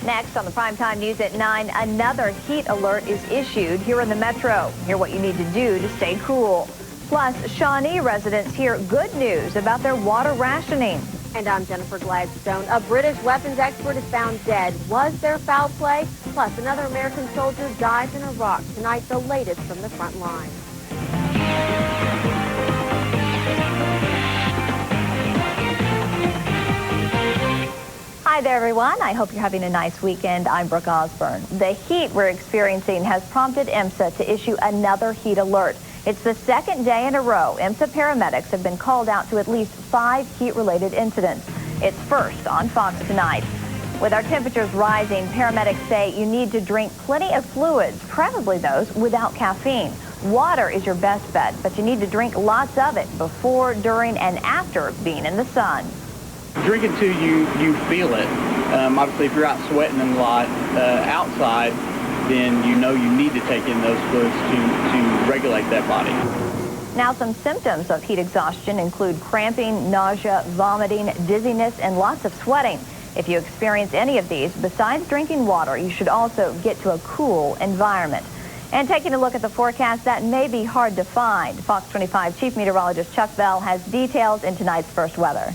Next on the Primetime News at 9, another heat alert is issued here in the metro. Hear what you need to do to stay cool. Plus, Shawnee residents hear good news about their water rationing. And I'm Jennifer Gladstone. A British weapons expert is found dead. Was there foul play? Plus, another American soldier dies in Iraq. Tonight, the latest from the front line. Hi there, everyone. I hope you're having a nice weekend. I'm Brooke Osborne. The heat we're experiencing has prompted IMSA to issue another heat alert. It's the second day in a row IMSA paramedics have been called out to at least 5 heat-related incidents. It's first on Fox tonight. With our temperatures rising, paramedics say you need to drink plenty of fluids, preferably those without caffeine. Water is your best bet, but you need to drink lots of it before, during, and after being in the sun. Drink it till you feel it. Obviously, if you're out sweating a lot outside, then you know you need to take in those fluids to regulate that body. Now, some symptoms of heat exhaustion include cramping, nausea, vomiting, dizziness, and lots of sweating. If you experience any of these, besides drinking water, you should also get to a cool environment. And taking a look at the forecast, that may be hard to find. Fox 25 Chief Meteorologist Chuck Bell has details in tonight's first weather.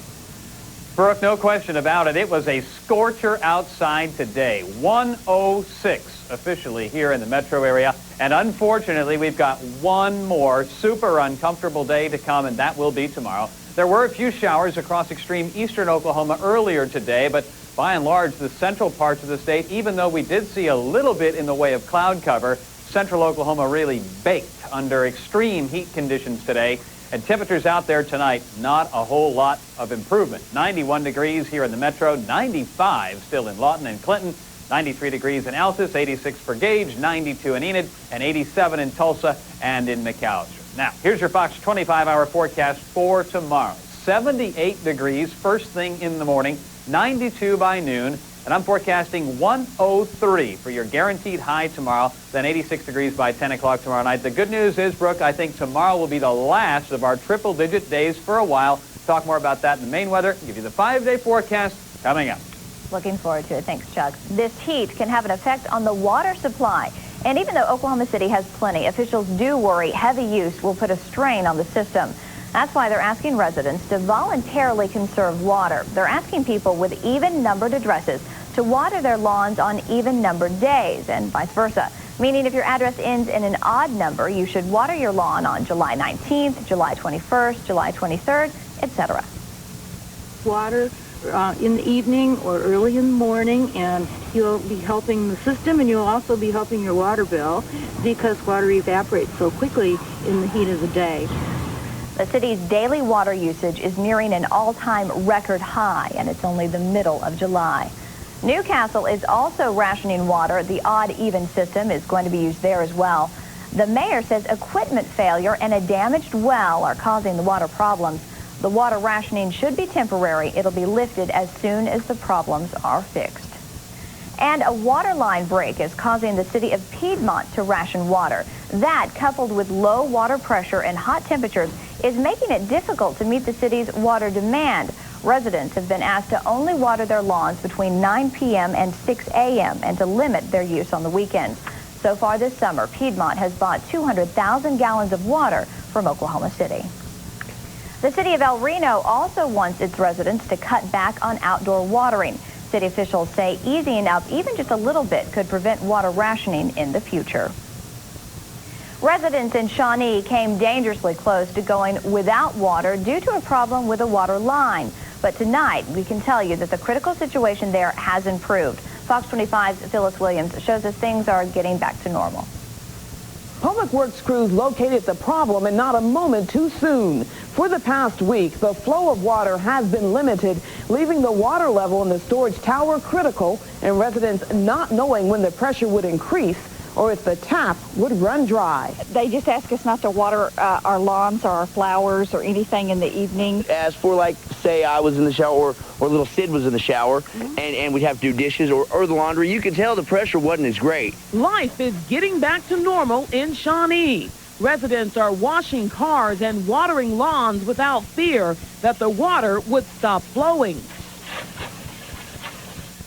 Brooke, no question about it. It was a scorcher outside today. 106 officially here in the metro area. And unfortunately, we've got one more super uncomfortable day to come, and that will be tomorrow. There were a few showers across extreme eastern Oklahoma earlier today, but by and large, the central parts of the state, even though we did see a little bit in the way of cloud cover, central Oklahoma really baked under extreme heat conditions today. And temperatures out there tonight, not a whole lot of improvement. 91 degrees here in the metro, 95 still in Lawton and Clinton, 93 degrees in Altus, 86 for Gage, 92 in Enid, and 87 in Tulsa and in McAllister. Now, here's your Fox 25-hour forecast for tomorrow. 78 degrees first thing in the morning, 92 by noon, and I'm forecasting 103 for your guaranteed high tomorrow, then 86 degrees by 10 o'clock tomorrow night. The good news is, Brooke, I think tomorrow will be the last of our triple-digit days for a while. Talk more about that in the main weather. Give you the 5-day forecast coming up. Looking forward to it. Thanks, Chuck. This heat can have an effect on the water supply. And even though Oklahoma City has plenty, officials do worry heavy use will put a strain on the system. That's why they're asking residents to voluntarily conserve water. They're asking people with even-numbered addresses to water their lawns on even-numbered days, and vice versa. Meaning if your address ends in an odd number, you should water your lawn on July 19th, July 21st, July 23rd, etc. Water in the evening or early in the morning, and you'll be helping the system, and you'll also be helping your water bill because water evaporates so quickly in the heat of the day. The city's daily water usage is nearing an all-time record high, and it's only the middle of July. Newcastle is also rationing water. The odd-even system is going to be used there as well. The mayor says equipment failure and a damaged well are causing the water problems. The water rationing should be temporary. It'll be lifted as soon as the problems are fixed. And a water line break is causing the city of Piedmont to ration water. That, coupled with low water pressure and hot temperatures, is making it difficult to meet the city's water demand. Residents have been asked to only water their lawns between 9 p.m. and 6 a.m. and to limit their use on the weekends. So far this summer, Piedmont has bought 200,000 gallons of water from Oklahoma City. The city of El Reno also wants its residents to cut back on outdoor watering. City officials say easing up even just a little bit could prevent water rationing in the future. Residents in Shawnee came dangerously close to going without water due to a problem with a water line. But tonight, we can tell you that the critical situation there has improved. Fox 25's Phyllis Williams shows us things are getting back to normal. Public Works crews located the problem and not a moment too soon. For the past week, the flow of water has been limited, leaving the water level in the storage tower critical and residents not knowing when the pressure would increase or if the tap would run dry. They just ask us not to water our lawns or our flowers or anything in the evening. As for, like, say I was in the shower or little Sid was in the shower and we'd have to do dishes or the laundry, you could tell the pressure wasn't as great. Life is getting back to normal in Shawnee. Residents are washing cars and watering lawns without fear that the water would stop flowing.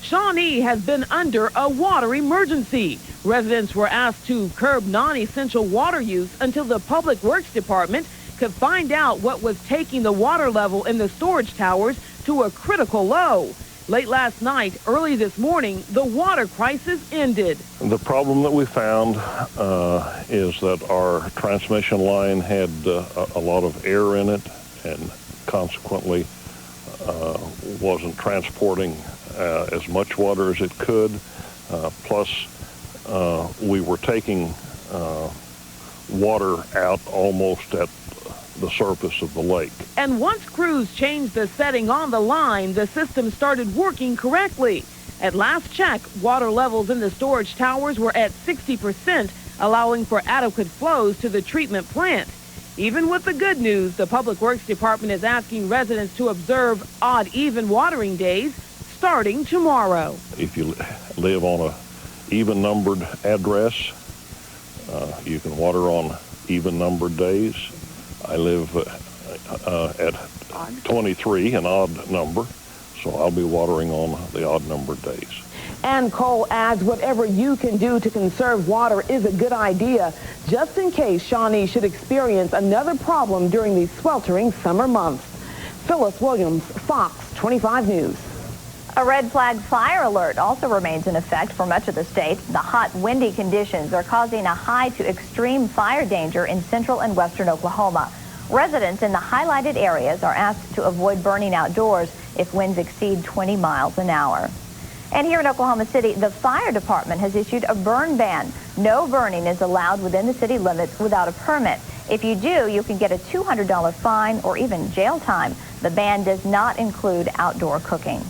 Shawnee has been under a water emergency. Residents were asked to curb non-essential water use until the Public Works Department could find out what was taking the water level in the storage towers to a critical low. Late last night, early this morning, the water crisis ended. The problem that we found is that our transmission line had a lot of air in it and consequently wasn't transporting as much water as it could. Plus, we were taking water out almost at the surface of the lake. And once crews changed the setting on the line, the system started working correctly. At last check, water levels in the storage towers were at 60%, allowing for adequate flows to the treatment plant. Even with the good news, the Public Works Department is asking residents to observe odd-even watering days starting tomorrow. If you live on a even-numbered address, you can water on even-numbered days. I live at 23, an odd number, so I'll be watering on the odd-numbered days. And Cole adds whatever you can do to conserve water is a good idea, just in case Shawnee should experience another problem during these sweltering summer months. Phyllis Williams, Fox 25 News. A red flag fire alert also remains in effect for much of the state. The hot, windy conditions are causing a high to extreme fire danger in central and western Oklahoma. Residents in the highlighted areas are asked to avoid burning outdoors if winds exceed 20 miles an hour. And here in Oklahoma City, the fire department has issued a burn ban. No burning is allowed within the city limits without a permit. If you do, you can get a $200 fine or even jail time. The ban does not include outdoor cooking.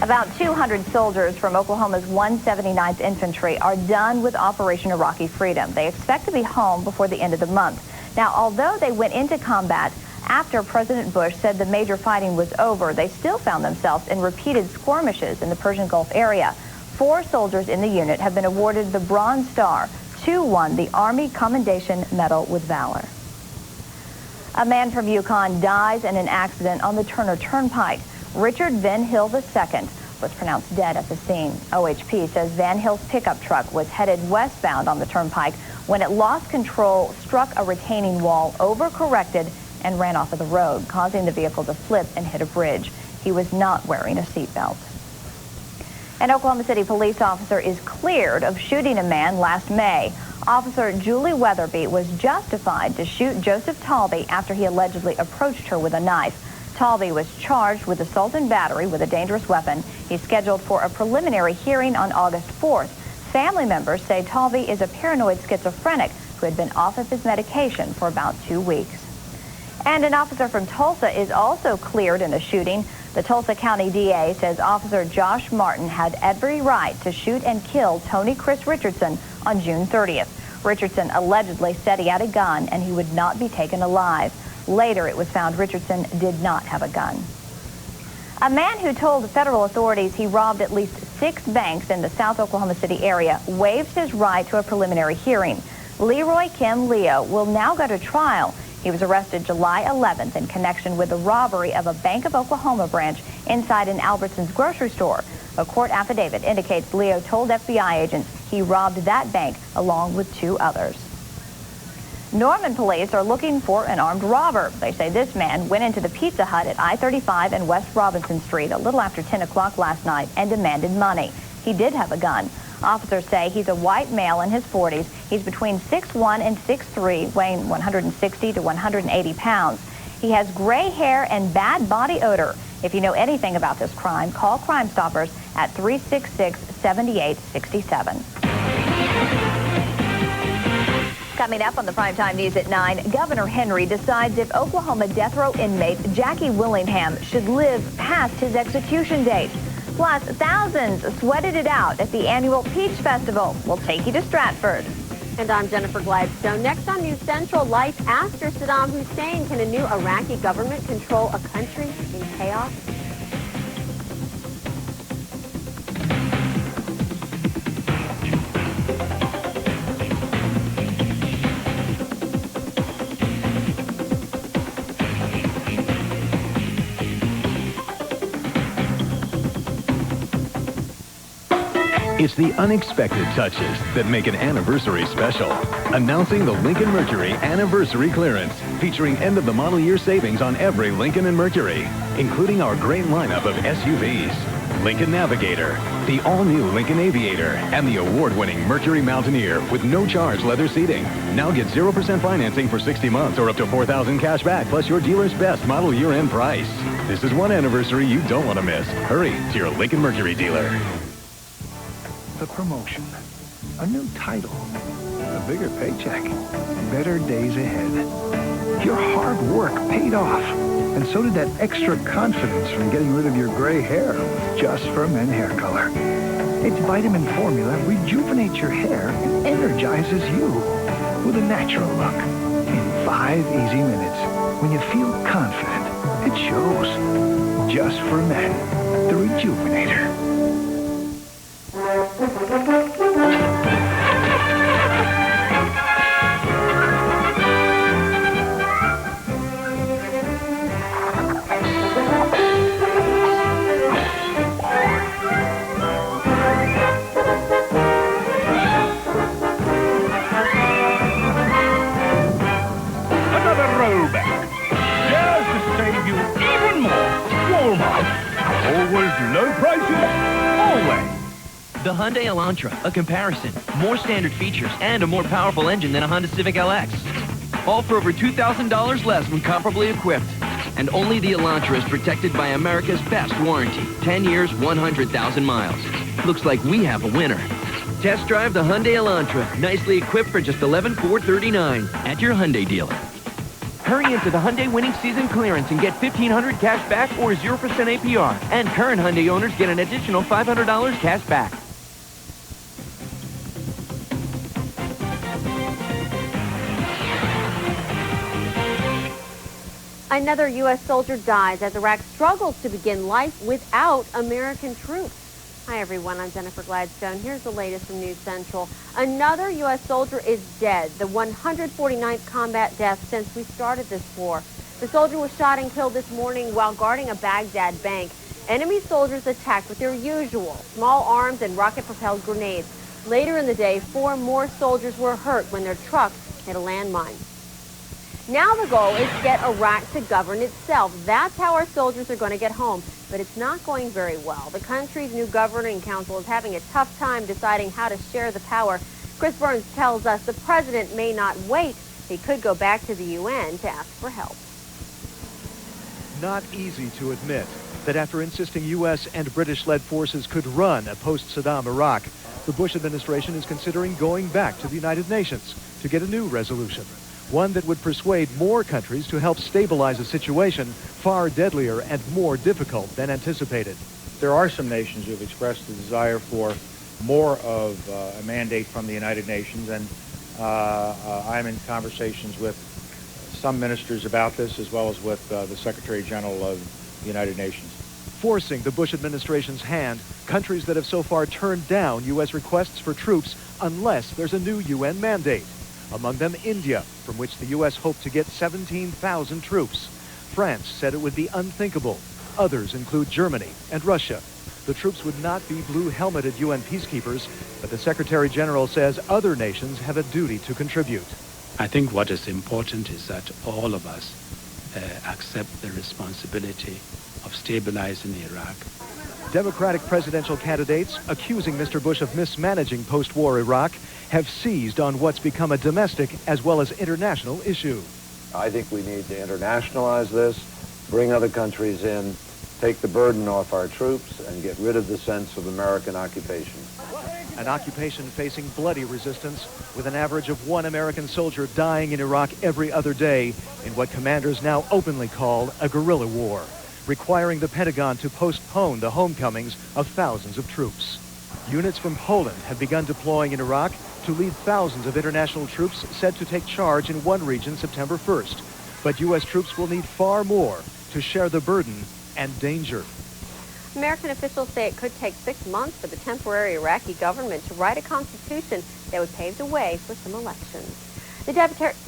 About 200 soldiers from Oklahoma's 179th Infantry are done with Operation Iraqi Freedom. They expect to be home before the end of the month. Now, although they went into combat after President Bush said the major fighting was over, they still found themselves in repeated skirmishes in the Persian Gulf area. 4 soldiers in the unit have been awarded the Bronze Star. 2 won the Army Commendation Medal with Valor. A man from Yukon dies in an accident on the Turner Turnpike. Richard Van Hill II was pronounced dead at the scene. OHP says Van Hill's pickup truck was headed westbound on the turnpike when it lost control, struck a retaining wall, overcorrected, and ran off of the road, causing the vehicle to flip and hit a bridge. He was not wearing a seatbelt. An Oklahoma City police officer is cleared of shooting a man last May. Officer Julie Weatherby was justified to shoot Joseph Talby after he allegedly approached her with a knife. Talby was charged with assault and battery with a dangerous weapon. He's scheduled for a preliminary hearing on August 4th. Family members say Talby is a paranoid schizophrenic who had been off of his medication for about 2 weeks. And an officer from Tulsa is also cleared in a shooting. The Tulsa County DA says Officer Josh Martin had every right to shoot and kill Tony Chris Richardson on June 30th. Richardson allegedly said he had a gun and he would not be taken alive. Later, it was found Richardson did not have a gun. A man who told federal authorities he robbed at least 6 banks in the South Oklahoma City area waived his right to a preliminary hearing. Leroy Kim Leo will now go to trial. He was arrested July 11th in connection with the robbery of a Bank of Oklahoma branch inside an Albertsons grocery store. A court affidavit indicates Leo told FBI agents he robbed that bank along with 2 others. Norman police are looking for an armed robber. They say this man went into the Pizza Hut at I-35 and West Robinson Street a little after 10 o'clock last night and demanded money. He did have a gun. Officers say he's a white male in his 40s. He's between 6'1" and 6'3", weighing 160 to 180 pounds. He has gray hair and bad body odor. If you know anything about this crime, call Crime Stoppers at 366-7867. Coming up on the Primetime News at 9, Governor Henry decides if Oklahoma death row inmate Jackie Willingham should live past his execution date. Plus, thousands sweated it out at the annual Peach Festival. We'll take you to Stratford. And I'm Jennifer Gladstone. Next on News Central, life after Saddam Hussein. Can a new Iraqi government control a country in chaos? It's the unexpected touches that make an anniversary special. Announcing the Lincoln Mercury Anniversary Clearance, featuring end-of-the-model year savings on every Lincoln and Mercury, including our great lineup of SUVs. Lincoln Navigator, the all-new Lincoln Aviator, and the award-winning Mercury Mountaineer with no-charge leather seating. Now get 0% financing for 60 months or up to $4,000 cash back, plus your dealer's best model year-end price. This is one anniversary you don't want to miss. Hurry to your Lincoln Mercury dealer. A promotion, a new title, a bigger paycheck, better days ahead. Your hard work paid off, and so did that extra confidence from getting rid of your gray hair Just for Men hair color. Its vitamin formula rejuvenates your hair and energizes you with a natural look in 5 easy minutes. When you feel confident, it shows. Just for Men, the Rejuvenator. Low prices, always. The Hyundai Elantra, a comparison, more standard features, and a more powerful engine than a Honda Civic LX. All for over $2,000 less when comparably equipped. And only the Elantra is protected by America's best warranty, 10 years, 100,000 miles. Looks like we have a winner. Test drive the Hyundai Elantra, nicely equipped for just $11,439 at your Hyundai dealer. Hurry into the Hyundai winning season clearance and get $1,500 cash back or 0% APR. And current Hyundai owners get an additional $500 cash back. Another U.S. soldier dies as Iraq struggles to begin life without American troops. Hi, everyone. I'm Jennifer Gladstone. Here's the latest from News Central. Another U.S. soldier is dead, the 149th combat death since we started this war. The soldier was shot and killed this morning while guarding a Baghdad bank. Enemy soldiers attacked with their usual small arms and rocket-propelled grenades. Later in the day, 4 more soldiers were hurt when their truck hit a landmine. Now the goal is to get Iraq to govern itself. That's how our soldiers are going to get home. But it's not going very well. The country's new governing council is having a tough time deciding how to share the power. Chris Burns tells us the president may not wait. He could go back to the UN to ask for help. Not easy to admit that after insisting U.S. and British-led forces could run a post-Saddam Iraq, the Bush administration is considering going back to the United Nations to get a new resolution. One that would persuade more countries to help stabilize a situation far deadlier and more difficult than anticipated. There are some nations who have expressed the desire for more of a mandate from the United Nations, and I'm in conversations with some ministers about this, as well as with the Secretary General of the United Nations. Forcing the Bush administration's hand, countries that have so far turned down U.S. requests for troops unless there's a new UN mandate. Among them, India, from which the U.S. hoped to get 17,000 troops. France said it would be unthinkable. Others include Germany and Russia. The troops would not be blue-helmeted UN peacekeepers, but the Secretary General says other nations have a duty to contribute. I think what is important is that all of us accept the responsibility of stabilizing Iraq. Democratic presidential candidates accusing Mr. Bush of mismanaging post-war Iraq have seized on what's become a domestic as well as international issue. I think we need to internationalize this, bring other countries in, take the burden off our troops, and get rid of the sense of American occupation. An occupation facing bloody resistance, with an average of 1 American soldier dying in Iraq every other day in what commanders now openly call a guerrilla war, requiring the Pentagon to postpone the homecomings of thousands of troops. Units from Poland have begun deploying in Iraq to lead thousands of international troops set to take charge in one region September 1st. But U.S. troops will need far more to share the burden and danger. American officials say it could take 6 months for the temporary Iraqi government to write a constitution that would pave the way for some elections. The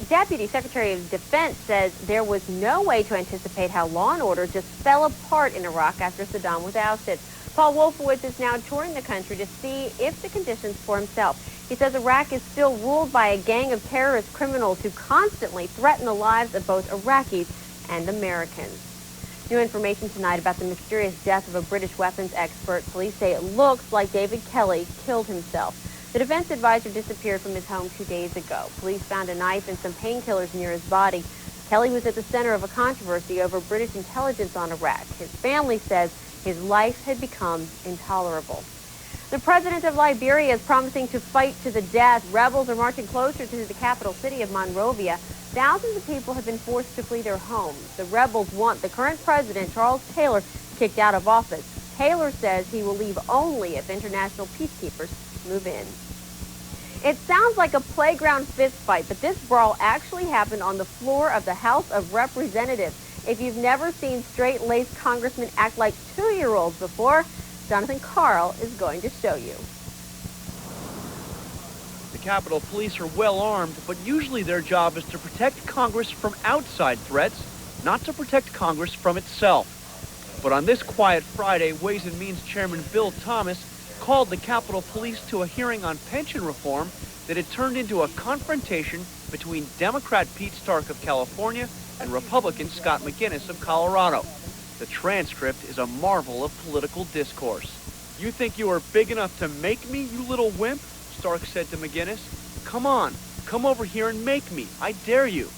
Deputy Secretary of Defense says there was no way to anticipate how law and order just fell apart in Iraq after Saddam was ousted. Paul Wolfowitz is now touring the country to see if the conditions for himself. He says Iraq is still ruled by a gang of terrorist criminals who constantly threaten the lives of both Iraqis and Americans. New information tonight about the mysterious death of a British weapons expert. Police say it looks like David Kelly killed himself. The defense advisor disappeared from his home 2 days ago. Police found a knife and some painkillers near his body. Kelly was at the center of a controversy over British intelligence on Iraq. His family says his life had become intolerable. The president of Liberia is promising to fight to the death. Rebels are marching closer to the capital city of Monrovia. Thousands of people have been forced to flee their homes. The rebels want the current president, Charles Taylor, kicked out of office. Taylor says he will leave only if international peacekeepers move in. It sounds like a playground fistfight, but this brawl actually happened on the floor of the House of Representatives. If you've never seen straight-laced congressmen act like 2-year-olds before, Jonathan Carl is going to show you. The Capitol Police are well armed, but usually their job is to protect Congress from outside threats, not to protect Congress from itself. But on this quiet Friday, Ways and Means Chairman Bill Thomas called the Capitol Police to a hearing on pension reform that had turned into a confrontation between Democrat Pete Stark of California and Republican Scott McInnis of Colorado. The transcript is a marvel of political discourse. "You think you are big enough to make me, you little wimp?" Stark said to McInnis. "Come on, come over here and make me. I dare you."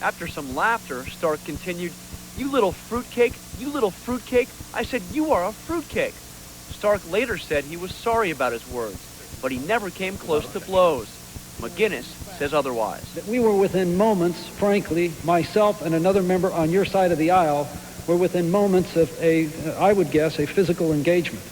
After some laughter, Stark continued, "You little fruitcake, you little fruitcake. I said you are a fruitcake." Stark later said he was sorry about his words, but he never came close to blows. McInnis says otherwise. That we were within moments, frankly, myself and another member on your side of the aisle were within moments of I would guess, a physical engagement.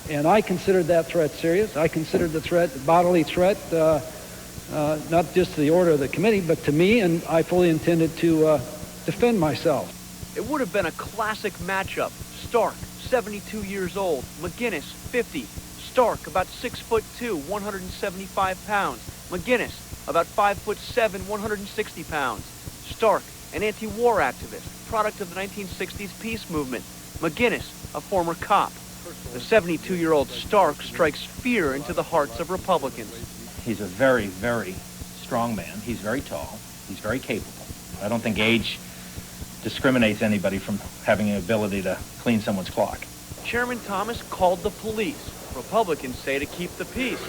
And I considered that threat serious. I considered the threat, bodily threat, not just to the order of the committee, but to me, and I fully intended to defend myself. It would have been a classic matchup. Stark, 72 years old. McInnis, 50. Stark, about 6'2", 175 pounds. McInnis, about 5'7", 160 pounds. Stark, an anti-war activist, product of the 1960s peace movement. McInnis, a former cop. The 72-year-old Stark strikes fear into the hearts of Republicans. He's a very, very strong man. He's very tall. He's very capable. I don't think age discriminates anybody from having an ability to clean someone's clock. Chairman Thomas called the police. Republicans say to keep the peace.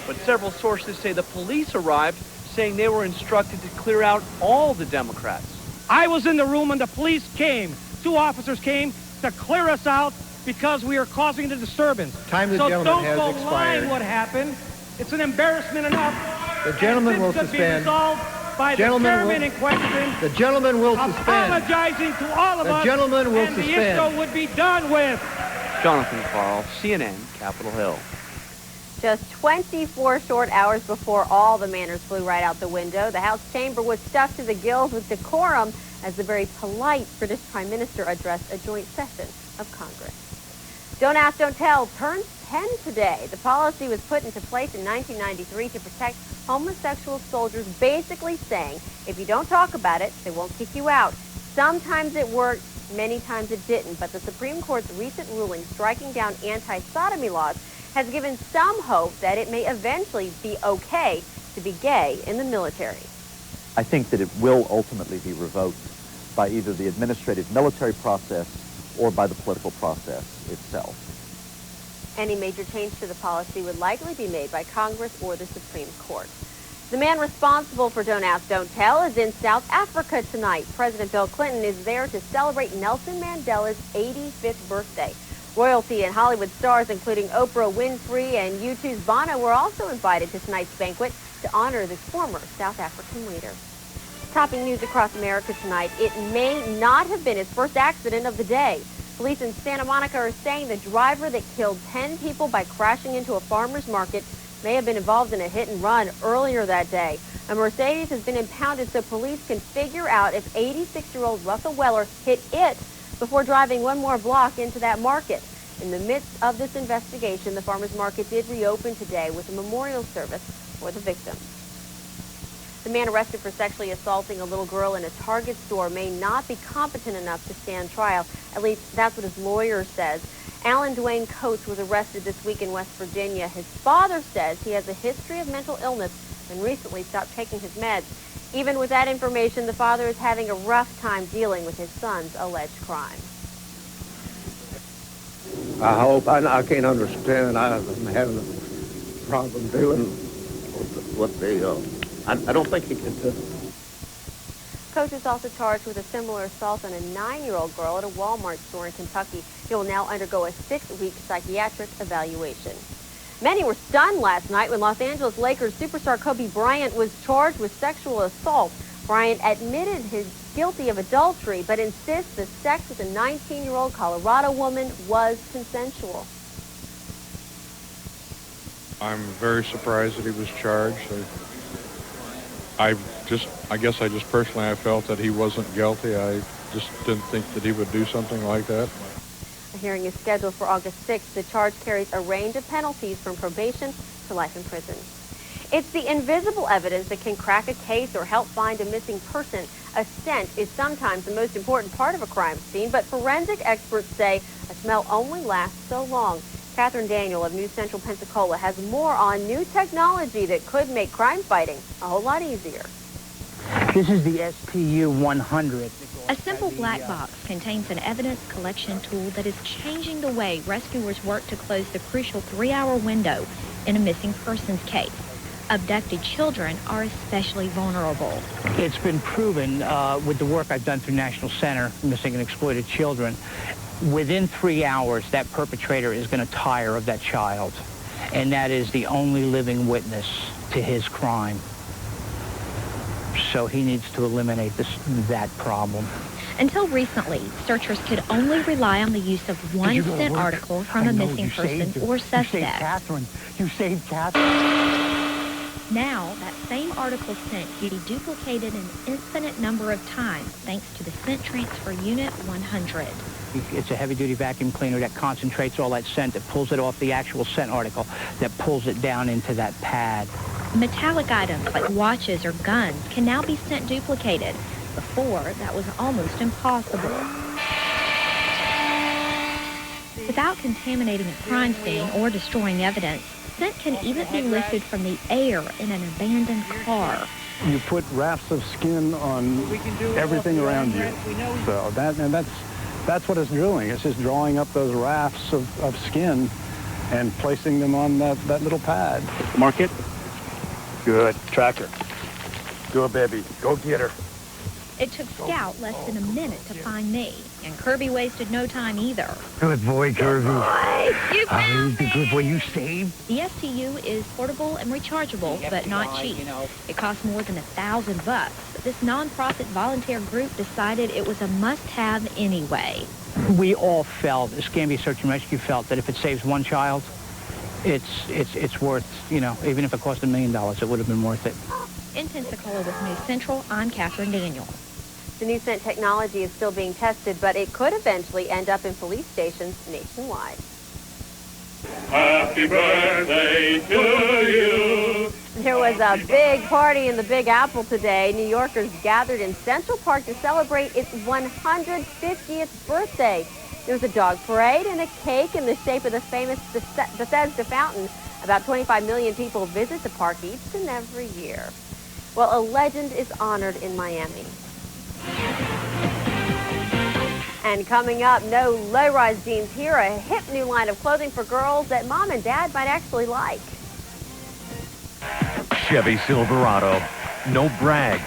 But several sources say the police arrived saying they were instructed to clear out all the Democrats. I was in the room when the police came. 2 officers came to clear us out because we are causing the disturbance. Time of the gentleman has expired. So don't go lying what happened. It's an embarrassment enough. The gentleman will Be suspend. resolved by the chairman in question. The gentleman will suspend. Apologizing to all of us. The gentleman will and suspend. the issue would be done with. Jonathan Carl, CNN, Capitol Hill. Just 24 short hours before all the manners flew right out the window, the House chamber was stuffed to the gills with decorum as the very polite British Prime Minister addressed a joint session of Congress. Don't Ask, Don't Tell turns 10 today. The policy was put into place in 1993 to protect homosexual soldiers, basically saying if you don't talk about it, they won't kick you out. Sometimes it worked, many times it didn't, but the Supreme Court's recent ruling striking down anti-sodomy laws has given some hope that it may eventually be okay to be gay in the military. I think that it will ultimately be revoked by either the administrative military process or by the political process itself. Any major change to the policy would likely be made by Congress or the Supreme Court. The man responsible for Don't Ask, Don't Tell is in South Africa tonight. President Bill Clinton is there to celebrate Nelson Mandela's 85th birthday. Royalty and Hollywood stars, including Oprah Winfrey and U2's Bono, were also invited to tonight's banquet to honor this former South African leader. Topping news across America tonight, it may not have been his first accident of the day. Police in Santa Monica are saying the driver that killed 10 people by crashing into a farmer's market may have been involved in a hit and run earlier that day. A Mercedes has been impounded so police can figure out if 86-year-old Russell Weller hit it before driving one more block into that market. In the midst of this investigation, the farmer's market did reopen today with a memorial service for the victims. The man arrested for sexually assaulting a little girl in a Target store may not be competent enough to stand trial. At least that's what his lawyer says. Alan Dwayne Coates was arrested this week in West Virginia. His father says he has a history of mental illness and recently stopped taking his meds. Even with that information, the father is having a rough time dealing with his son's alleged crime. I hope, I can't understand. I'm having a problem dealing with I don't think he can do it. Coach is also charged with a similar assault on a 9-year-old girl at a Walmart store in Kentucky. He will now undergo a 6-week psychiatric evaluation. Many were stunned last night when Los Angeles Lakers superstar Kobe Bryant was charged with sexual assault. Bryant admitted he's guilty of adultery, but insists the sex with a 19-year-old Colorado woman was consensual. I'm very surprised that he was charged. I guess I just personally, I felt that he wasn't guilty. I just didn't think that he would do something like that. A hearing is scheduled for August 6th. The charge carries a range of penalties from probation to life in prison. It's the invisible evidence that can crack a case or help find a missing person. A scent is sometimes the most important part of a crime scene, but forensic experts say a smell only lasts so long. Catherine Daniel of News Central Pensacola has more on new technology that could make crime fighting a whole lot easier. This is the STU-100. A simple black box contains an evidence collection tool that is changing the way rescuers work to close the crucial 3-hour window in a missing persons case. Abducted children are especially vulnerable. It's been proven with the work I've done through National Center Missing and Exploited Children, within 3 hours, that perpetrator is going to tire of that child. And that is the only living witness to his crime. So he needs to eliminate that problem. Until recently, searchers could only rely on the use of one scent article from a missing person or suspect. You saved Catherine. You saved Catherine. Now, that same article scent can be duplicated an infinite number of times thanks to the Scent Transfer Unit 100. It's a heavy-duty vacuum cleaner that concentrates all that scent, that pulls it off the actual scent article, that pulls it down into that pad. Metallic items like watches or guns can now be scent duplicated. Before, that was almost impossible. Without contaminating a crime scene or destroying evidence, scent can even be lifted from the air in an abandoned car. You put rafts of skin on everything around you. So that's what it's doing. It's just drawing up those rafts of skin and placing them on that little pad. Mark it. Good. Track her. Good, baby. Go get her. It took Scout less than a minute to find me, and Kirby wasted no time either. Good boy, Kirby. You found me! Good boy, you saved. The STU is portable and rechargeable, but not cheap. It costs more than $1,000. This nonprofit volunteer group decided it was a must-have anyway. We all felt, Escambia Search and Rescue felt, that if it saves one child, it's worth, even if it cost $1 million, it would have been worth it. In Pensacola with News Central, I'm Catherine Daniel. The new scent technology is still being tested, but it could eventually end up in police stations nationwide. Happy birthday to you. There was a big party in the Big Apple today. New Yorkers gathered in Central Park to celebrate its 150th birthday. There was a dog parade and a cake in the shape of the famous Bethesda fountain. About 25 million people visit the park each and every year. Well, a legend is honored in Miami. And coming up, no low-rise jeans here, a hip new line of clothing for girls that mom and dad might actually like. Chevy Silverado. No brag,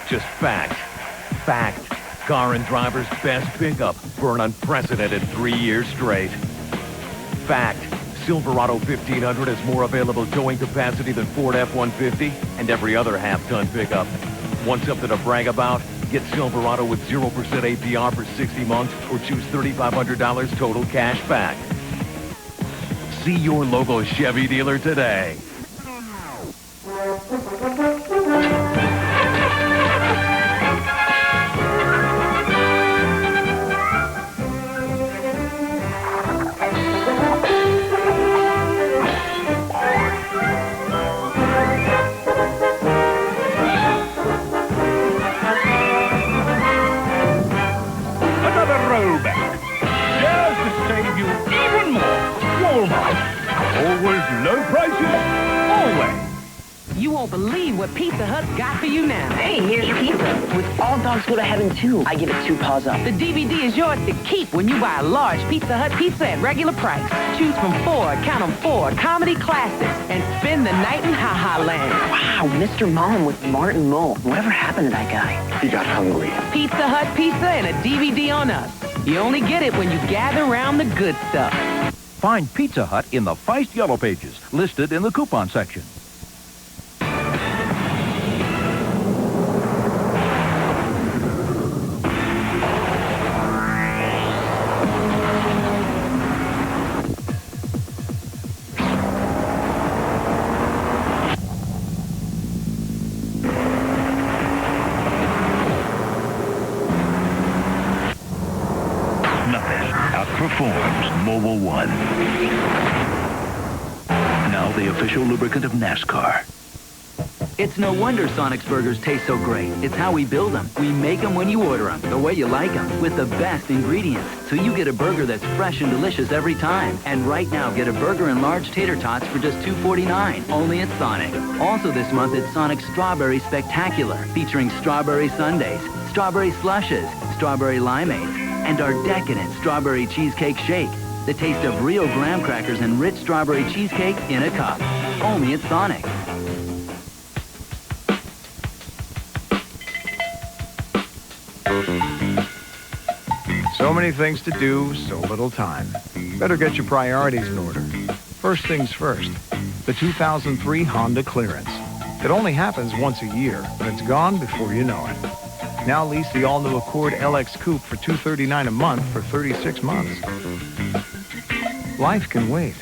just fact. Fact. Car and driver's best pickup for an unprecedented 3 years straight. Fact. Silverado 1500 has more available towing capacity than Ford F-150 and every other half-ton pickup. Want something to brag about? Get Silverado with 0% APR for 60 months or choose $3,500 total cash back. See your local Chevy dealer today. Another rollback. Just to save you even You won't believe what Pizza Hut's got for you now. Hey, here's your pizza. With All Dogs Go to Heaven 2, I give it 2 paws up. The DVD is yours to keep when you buy a large Pizza Hut pizza at regular price. Choose from 4, count 'em 4, comedy classics and spend the night in Ha Ha Land. Wow, Mr. Mom with Martin Mull. Whatever happened to that guy? He got hungry. Pizza Hut pizza and a DVD on us. You only get it when you gather around the good stuff. Find Pizza Hut in the Feist Yellow Pages, listed in the coupon section. Outperforms Mobile One. Now the official lubricant of NASCAR. It's no wonder Sonic's burgers taste so great. It's how we build them. We make them when you order them, the way you like them, with the best ingredients. So you get a burger that's fresh and delicious every time. And right now, get a burger and large tater tots for just $2.49, only at Sonic. Also this month, it's Sonic's Strawberry Spectacular, featuring strawberry sundaes, strawberry slushes, strawberry limeades, and our decadent strawberry cheesecake shake. The taste of real graham crackers and rich strawberry cheesecake in a cup. Only at Sonic. So many things to do, so little time. Better get your priorities in order. First things first, the 2003 Honda Clearance. It only happens once a year, but it's gone before you know it. Now lease the all-new Accord LX Coupe for $239 a month for 36 months. Life can wait.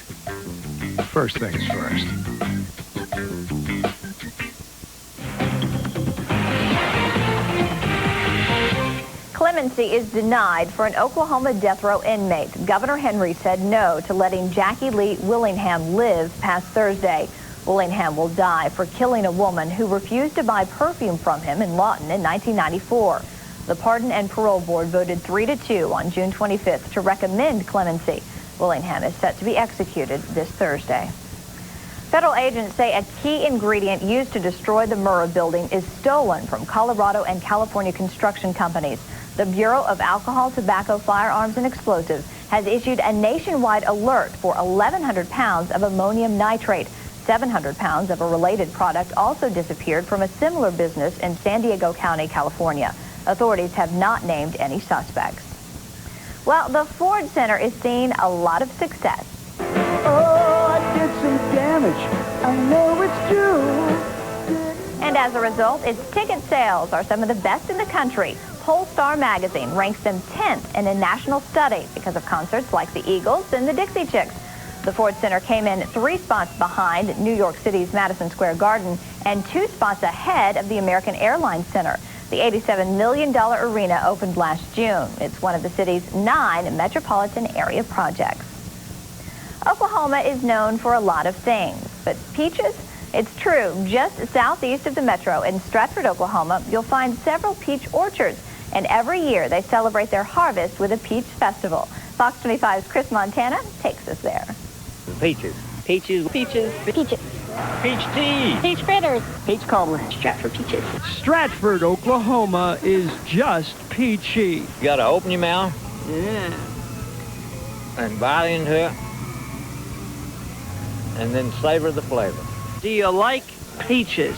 First things first. Clemency is denied for an Oklahoma death row inmate. Governor Henry said no to letting Jackie Lee Willingham live past Thursday. Willingham will die for killing a woman who refused to buy perfume from him in Lawton in 1994. The Pardon and Parole Board voted 3-2 on June 25th to recommend clemency. Willingham is set to be executed this Thursday. Federal agents say a key ingredient used to destroy the Murrah building is stolen from Colorado and California construction companies. The Bureau of Alcohol, Tobacco, Firearms, and Explosives has issued a nationwide alert for 1,100 pounds of ammonium nitrate. 700 pounds of a related product also disappeared from a similar business in San Diego County, California. Authorities have not named any suspects. Well, the Ford Center is seeing a lot of success. Oh, I did some damage. I know it's true. And as a result, its ticket sales are some of the best in the country. Polestar magazine ranks them 10th in a national study because of concerts like the Eagles and the Dixie Chicks. The Ford Center came in 3 spots behind New York City's Madison Square Garden and 2 spots ahead of the American Airlines Center. The $87 million arena opened last June. It's one of the city's 9 metropolitan area projects. Oklahoma is known for a lot of things, but peaches? It's true. Just southeast of the metro in Stratford, Oklahoma, you'll find several peach orchards, and every year they celebrate their harvest with a peach festival. Fox 25's Chris Montana takes us there. Peaches. Peaches. Peaches. Peaches. Peach tea. Peach fritters. Peach cobbler. Stratford peaches. Stratford, Oklahoma is just peachy. You gotta open your mouth. Yeah. And bite into it. And then savor the flavor. Do you like peaches?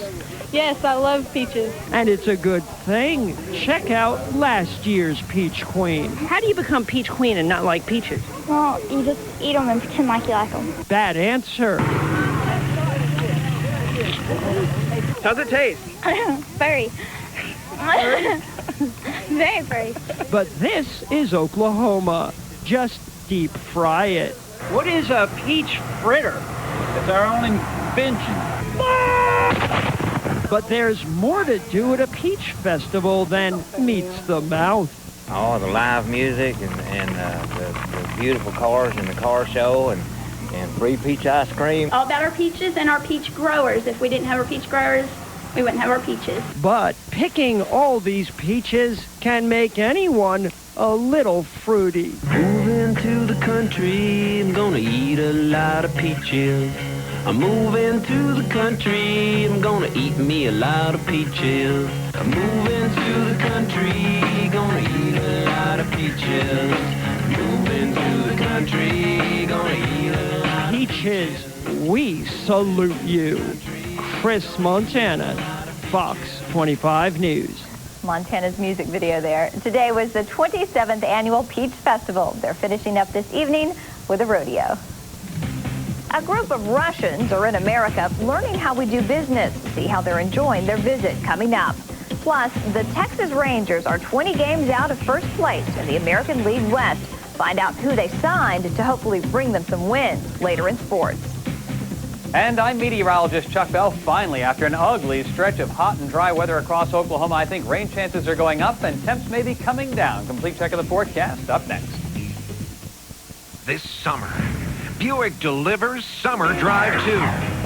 Yes, I love peaches. And it's a good thing. Check out last year's Peach Queen. How do you become peach queen and not like peaches? Well, you just eat them and pretend like you like them. Bad answer. How's it taste? Furry. Very furry. But this is Oklahoma. Just deep fry it. What is a peach fritter? It's our own invention. But there's more to do at a peach festival than meets the mouth. Oh, the live music and the beautiful cars in the car show and free peach ice cream. All about our peaches and our peach growers. If we didn't have our peach growers, we wouldn't have our peaches. But picking all these peaches can make anyone a little fruity. Moving to the country, I'm gonna eat a lot of peaches. I'm moving to the country. I'm gonna eat me a lot of peaches. I'm moving to the country. Gonna eat a lot of peaches. Moving to the country. Gonna eat a lot of Peaches, we salute you. Chris Montana, Fox 25 News. Montana's music video there. Today was the 27th annual Peach Festival. They're finishing up this evening with a rodeo. A group of Russians are in America learning how we do business. See how they're enjoying their visit coming up. Plus, the Texas Rangers are 20 games out of first place in the American League West. Find out who they signed to hopefully bring them some wins later in sports. And I'm meteorologist Chuck Bell. Finally, after an ugly stretch of hot and dry weather across Oklahoma, I think rain chances are going up and temps may be coming down. Complete check of the forecast up next. This summer, Buick delivers Summer Drive 2.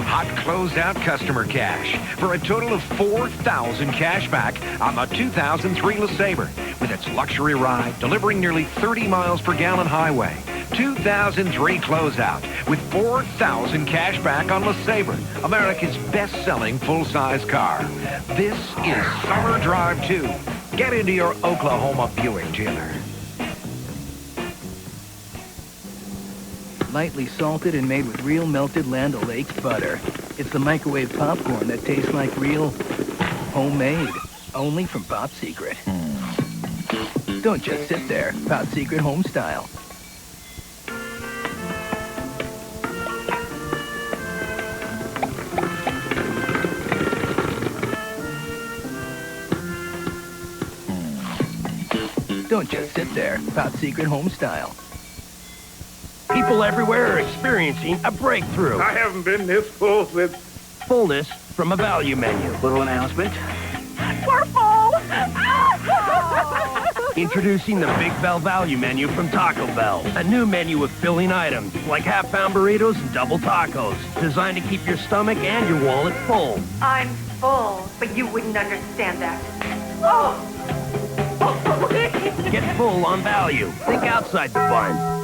Hot closeout customer cash for a total of $4,000 cash back on the 2003 LeSabre. With its luxury ride, delivering nearly 30 miles per gallon highway. 2003 closeout with $4,000 cash back on LeSabre, America's best-selling full-size car. This is Summer Drive 2. Get into your Oklahoma Buick dealer. Lightly salted and made with real melted Land O'Lakes butter. It's the microwave popcorn that tastes like real homemade, only from Pop Secret. Don't just sit there. Pop Secret home style. Don't just sit there. Pop Secret home style. People everywhere are experiencing a breakthrough. I haven't been this full with fullness from a value menu. Little announcement. We're full! Introducing the Big Bell Value Menu from Taco Bell. A new menu with filling items like half-pound burritos and double tacos. Designed to keep your stomach and your wallet full. I'm full, but you wouldn't understand that. Oh! Get full on value. Think outside the bun.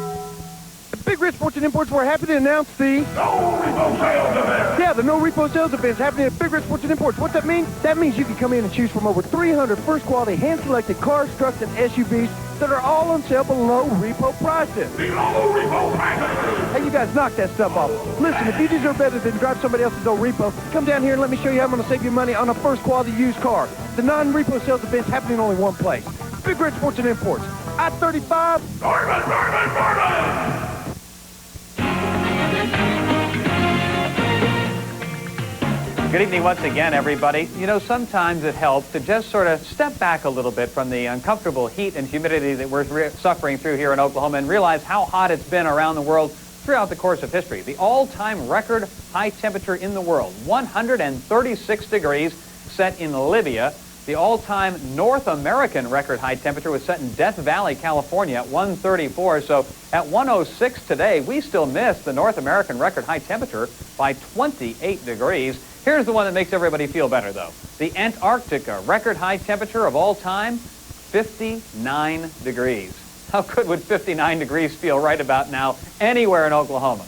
Big Red Sports and Imports, we're happy to announce the No Repo Sales Event. Yeah, the No Repo Sales Event is happening at Big Red Sports and Imports. What's that mean? That means you can come in and choose from over 300 first-quality, hand-selected cars, trucks, and SUVs that are all on sale below repo prices. Below repo prices! Hey, you guys, knock that stuff off. Listen, if you deserve better than drive somebody else's old repo, come down here and let me show you how I'm going to save you money on a first-quality used car. The non-repo sales event is happening in only one place. Big Red Sports and Imports. I-35. Norman! Good evening once again, everybody. You know, sometimes it helps to just sort of step back a little bit from the uncomfortable heat and humidity that we're suffering through here in Oklahoma and realize how hot it's been around the world throughout the course of history. The all-time record high temperature in the world, 136 degrees, set in Libya. The all-time North American record high temperature was set in Death Valley, California at 134. So at 106 today, we still missed the North American record high temperature by 28 degrees. Here's the one that makes everybody feel better, though. The Antarctica record high temperature of all time, 59 degrees. How good would 59 degrees feel right about now anywhere in Oklahoma?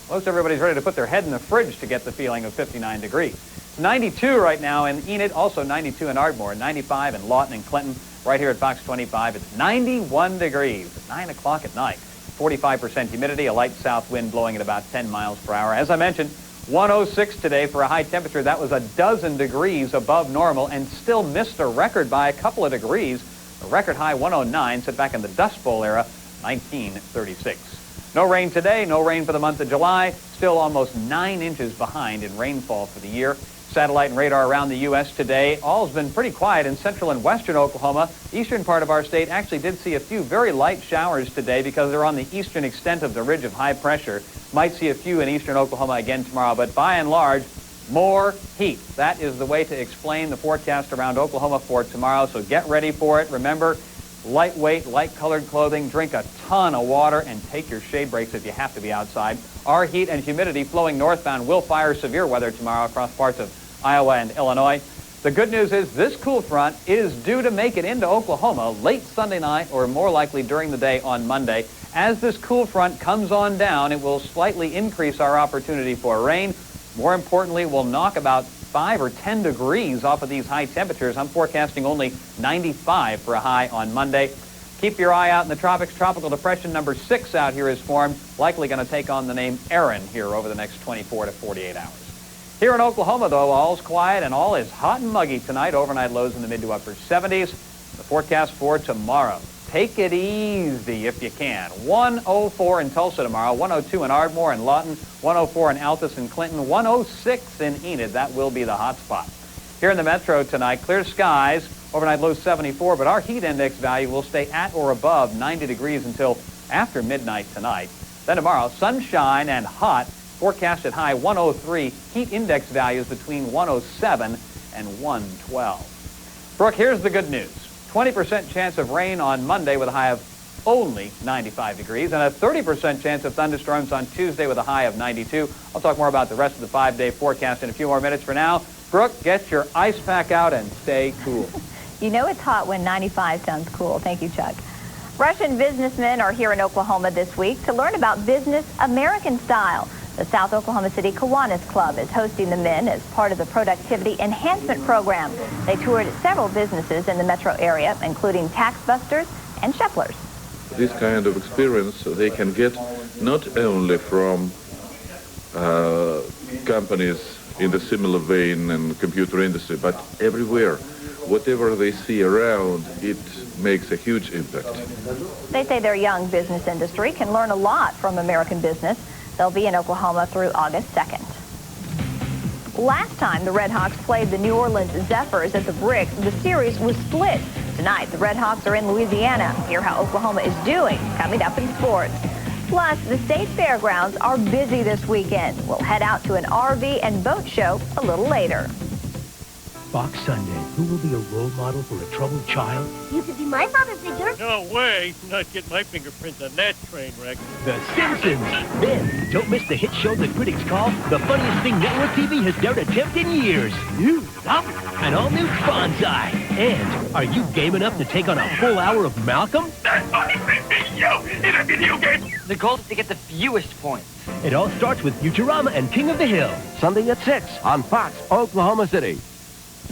Most everybody's ready to put their head in the fridge to get the feeling of 59 degrees. It's 92 right now in Enid, also 92 in Ardmore, 95 in Lawton and Clinton. Right here at Fox 25, it's 91 degrees at 9 o'clock at night. 45% humidity, a light south wind blowing at about 10 miles per hour. As I mentioned, 106 today for a high temperature. That was a dozen degrees above normal and still missed a record by a couple of degrees. A record high 109 set back in the Dust Bowl era, 1936. No rain today, no rain for the month of July. Still almost 9 inches behind in rainfall for the year. Satellite and radar around the U.S. today. All's been pretty quiet in central and western Oklahoma. The eastern part of our state actually did see a few very light showers today because they're on the eastern extent of the ridge of high pressure. Might see a few in eastern Oklahoma again tomorrow, but by and large, more heat. That is the way to explain the forecast around Oklahoma for tomorrow, so get ready for it. Remember, lightweight, light-colored clothing, drink a ton of water, and take your shade breaks if you have to be outside. Our heat and humidity flowing northbound will fire severe weather tomorrow across parts of Iowa and Illinois. The good news is this cool front is due to make it into Oklahoma late Sunday night or more likely during the day on Monday. As this cool front comes on down, it will slightly increase our opportunity for rain. More importantly, we'll knock about 5 or 10 degrees off of these high temperatures. I'm forecasting only 95 for a high on Monday. Keep your eye out in the tropics. Tropical depression number 6 out here is formed, likely going to take on the name Aaron here over the next 24 to 48 hours. Here in Oklahoma, though, all's quiet and all is hot and muggy tonight. Overnight lows in the mid to upper 70s. The forecast for tomorrow. Take it easy if you can. 104 in Tulsa tomorrow, 102 in Ardmore and Lawton, 104 in Altus and Clinton, 106 in Enid. That will be the hot spot. Here in the metro tonight, clear skies, overnight low 74, but our heat index value will stay at or above 90 degrees until after midnight tonight. Then tomorrow, sunshine and hot, forecasted high 103, heat index values between 107 and 112. Brooke, here's the good news. 20% chance of rain on Monday with a high of only 95 degrees, and a 30% chance of thunderstorms on Tuesday with a high of 92. I'll talk more about the rest of the 5-day forecast in a few more minutes. For now, Brooke, get your ice pack out and stay cool. You know it's hot when 95 sounds cool. Thank you, Chuck. Russian businessmen are here in Oklahoma this week to learn about business American style. The South Oklahoma City Kiwanis Club is hosting the men as part of the Productivity Enhancement Program. They toured several businesses in the metro area, including Tax Busters and Sheplers. This kind of experience they can get not only from companies in the similar vein and computer industry, but everywhere. Whatever they see around, it makes a huge impact. They say their young business industry can learn a lot from American business. They'll be in Oklahoma through August 2nd. Last time the Red Hawks played the New Orleans Zephyrs at the Brick, the series was split. Tonight, the Red Hawks are in Louisiana. Hear how Oklahoma is doing coming up in sports. Plus, the state fairgrounds are busy this weekend. We'll head out to an RV and boat show a little later. Fox Sunday. Who will be a role model for a troubled child? You could be my father figure. No way. Not get my fingerprints on that train wreck. The Simpsons. Then, don't miss the hit show that critics call the funniest thing network TV has dared attempt in years. An all-new Bonsai. And are you game enough to take on a full hour of Malcolm? That's funny thing you in a video game. The goal is to get the fewest points. It all starts with Futurama and King of the Hill. Sunday at 6 on Fox, Oklahoma City.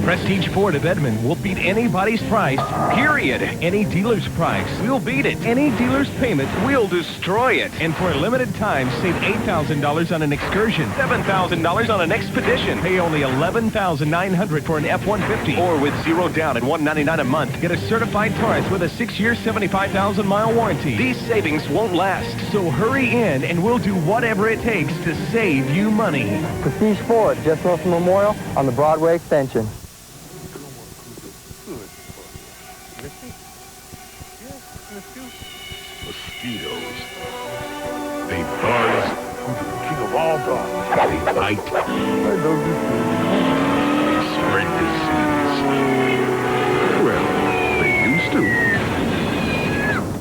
Prestige Ford of Edmond will beat anybody's price, period. Any dealer's price, we'll beat it. Any dealer's payment, we'll destroy it. And for a limited time, save $8,000 on an Excursion, $7,000 on an Expedition. Pay only $11,900 for an F-150. Or with 0 down and $199 a month, get a certified Taurus with a 6-year, 75,000-mile warranty. These savings won't last, so hurry in and we'll do whatever it takes to save you money. Prestige Ford, just north of Memorial on the Broadway extension. Mosquitoes. They buzz. King of all dogs. They bite. They spread disease. Well, they used to.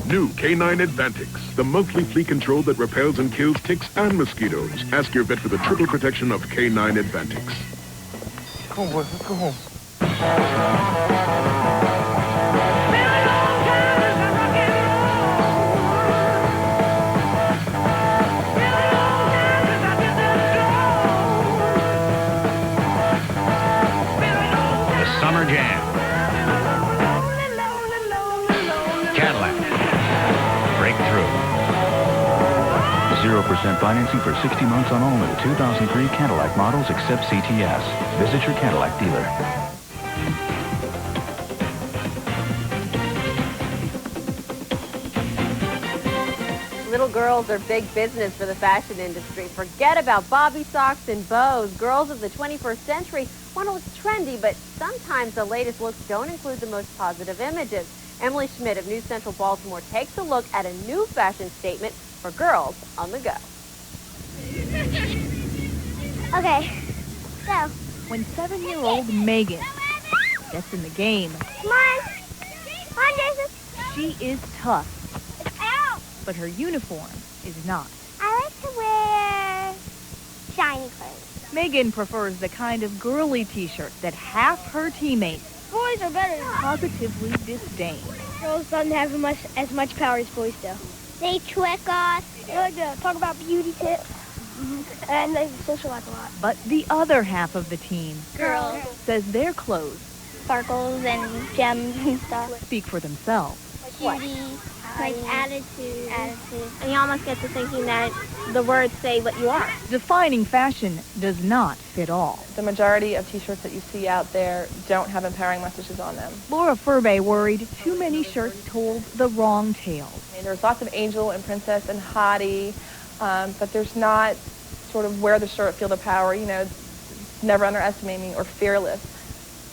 New K9 Advantix, the monthly flea control that repels and kills ticks and mosquitoes. Ask your vet for the triple protection of K9 Advantix. Come on, boys. Let's go home. Summer Jam. Cadillac. Breakthrough. 0% financing for 60 months on all new 2003 Cadillac models except CTS. Visit your Cadillac dealer. Little girls are big business for the fashion industry. Forget about bobby socks and bows. Girls of the 21st century want to look trendy, but sometimes the latest looks don't include the most positive images. Emily Schmidt of News Central Baltimore takes a look at a new fashion statement for girls on the go. Okay, so. When 7-year-old Megan gets in the game, Come on. Come on, Jason. she is tough, Ow. but her uniform is not. I like to wear shiny clothes. Megan prefers the kind of girly t-shirt that half her teammates Boys are better. positively disdain. Girls don't have as much power as boys do. They trick us. They like to talk about beauty tips. And they socialize a lot. But the other half of the team Girls. says their clothes Sparkles and gems and stuff. speak for themselves. Cutie, like attitude. And you almost get to thinking that the words say what you are. Defining fashion does not fit all. The majority of t-shirts that you see out there don't have empowering messages on them. Laura Furby worried too many shirts told the wrong tales. There's lots of angel and princess and hottie, but there's not sort of wear the shirt, feel the power, never underestimating or fearless.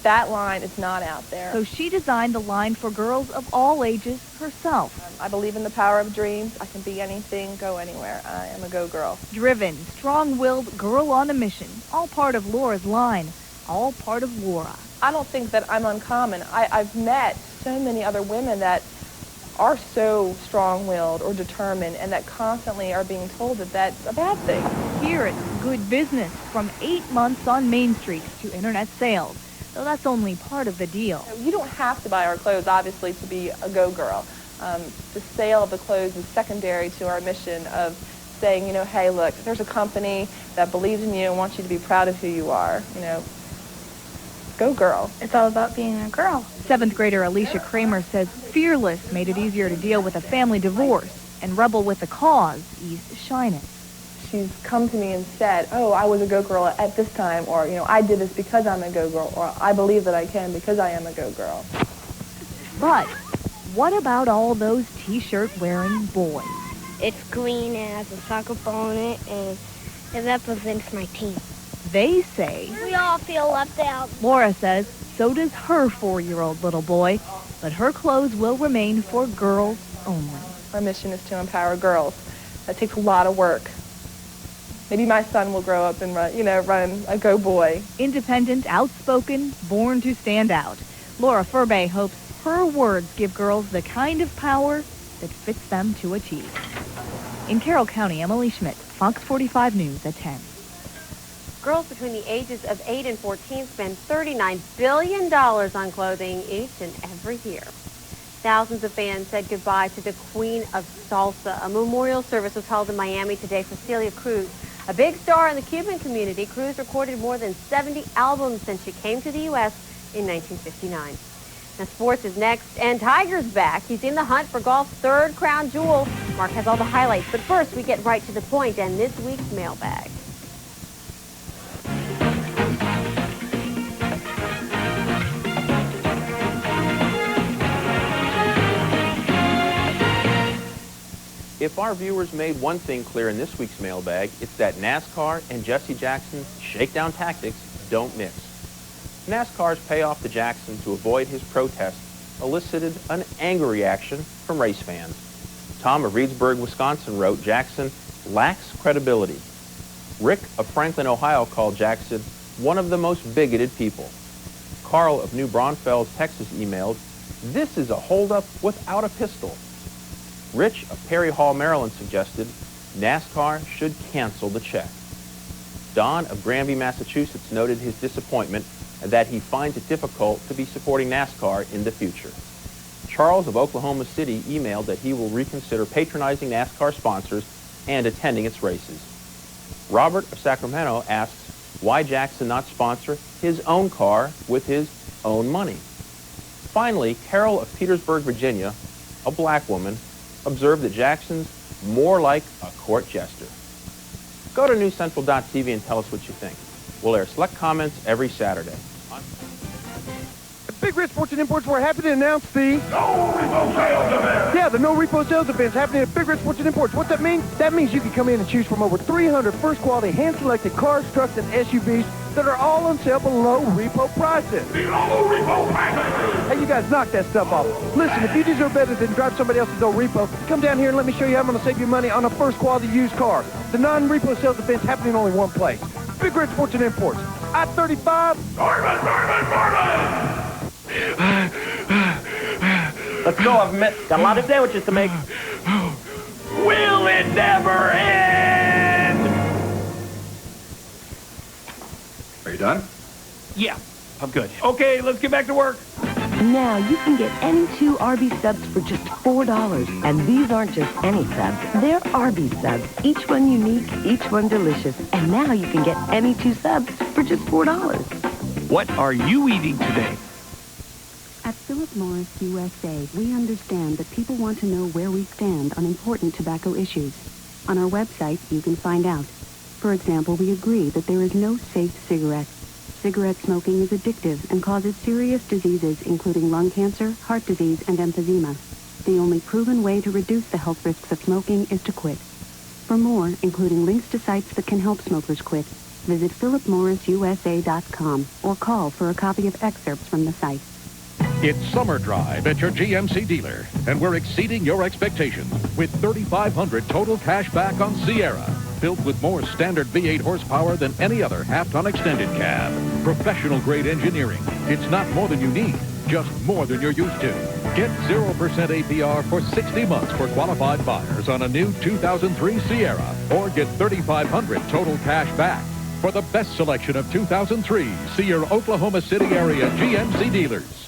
That line is not out there. So she designed the line for girls of all ages herself. I believe in the power of dreams. I can be anything, go anywhere. I am a go-girl. Driven, strong-willed girl on a mission. All part of Laura's line. All part of Laura. I don't think that I'm uncommon. I've met so many other women that are so strong-willed or determined and that constantly are being told that that's a bad thing. Here it's good business, from 8 months on Main Street to internet sales. Though that's only part of the deal. You don't have to buy our clothes, obviously, to be a go-girl. The sale of the clothes is secondary to our mission of saying, hey, look, there's a company that believes in you and wants you to be proud of who you are. Go girl. It's all about being a girl. 7th grader Alicia Kramer says Fearless made it easier to deal with a family divorce, and Rebel with the Cause eased shyness. She's come to me and said, oh, I was a go-girl at this time, or, I did this because I'm a go-girl, or I believe that I can because I am a go-girl. But what about all those t-shirt wearing boys? It's green and has a soccer ball in it, and it represents my team. They say... We all feel left out. Laura says so does her 4-year-old little boy, but her clothes will remain for girls only. Our mission is to empower girls. That takes a lot of work. Maybe my son will grow up and run a go-boy. Independent, outspoken, born to stand out. Laura Furby hopes her words give girls the kind of power that fits them to a T. In Carroll County, Emily Schmidt, Fox 45 News at 10. Girls between the ages of 8 and 14 spend $39 billion on clothing each and every year. Thousands of fans said goodbye to the Queen of Salsa. A memorial service was held in Miami today for Celia Cruz. A big star in the Cuban community, Cruz recorded more than 70 albums since she came to the U.S. in 1959. Now, sports is next, and Tiger's back. He's in the hunt for golf's 3rd crown jewel. Mark has all the highlights, but first we get right to the point and this week's mailbag. If our viewers made one thing clear in this week's mailbag, it's that NASCAR and Jesse Jackson's shakedown tactics don't mix. NASCAR's payoff to Jackson to avoid his protest elicited an angry reaction from race fans. Tom of Reedsburg, Wisconsin wrote, Jackson lacks credibility. Rick of Franklin, Ohio called Jackson one of the most bigoted people. Carl of New Braunfels, Texas emailed, this is a holdup without a pistol. Rich of Perry Hall, Maryland suggested NASCAR should cancel the check. Don of Granby, Massachusetts noted his disappointment that he finds it difficult to be supporting NASCAR in the future. Charles of Oklahoma City emailed that he will reconsider patronizing NASCAR sponsors and attending its races. Robert of Sacramento asks why Jackson not sponsor his own car with his own money. Finally, Carol of Petersburg, Virginia, a black woman, observed that Jackson's more like a court jester. Go to newscentral.tv and tell us what you think. We'll air select comments every Saturday. Big Red Sports and Imports, we're happy to announce the No Repo Sales Event. Yeah, the No Repo Sales Event is happening at Big Red Sports and Imports. What that means? That means you can come in and choose from over 300 first-quality, hand-selected cars, trucks, and SUVs that are all on sale below repo prices. Below repo prices. Hey, you guys, knock that stuff off. Listen, if you deserve better than drive somebody else's old repo, come down here and let me show you how I'm going to save you money on a first-quality used car. The non-repo sales event's happening in only one place. Big Red Sports and Imports. I-35. Norman! Let's go, I've got a lot of sandwiches to make. Will it never end? Are you done? Yeah, I'm good. Okay, let's get back to work. Now you can get any 2 Arby's subs for just $4. And these aren't just any subs. They're Arby's subs. Each one unique, each one delicious. And now you can get any 2 subs for just $4. What are you eating today? At Philip Morris USA, we understand that people want to know where we stand on important tobacco issues. On our website, you can find out. For example, we agree that there is no safe cigarette. Cigarette smoking is addictive and causes serious diseases, including lung cancer, heart disease, and emphysema. The only proven way to reduce the health risks of smoking is to quit. For more, including links to sites that can help smokers quit, visit philipmorrisusa.com or call for a copy of excerpts from the site. It's Summer Drive at your GMC dealer, and we're exceeding your expectations with $3,500 total cash back on Sierra, built with more standard V8 horsepower than any other half-ton extended cab. Professional-grade engineering. It's not more than you need, just more than you're used to. Get 0% APR for 60 months for qualified buyers on a new 2003 Sierra, or get $3,500 total cash back. For the best selection of 2003, see your Oklahoma City area GMC dealers.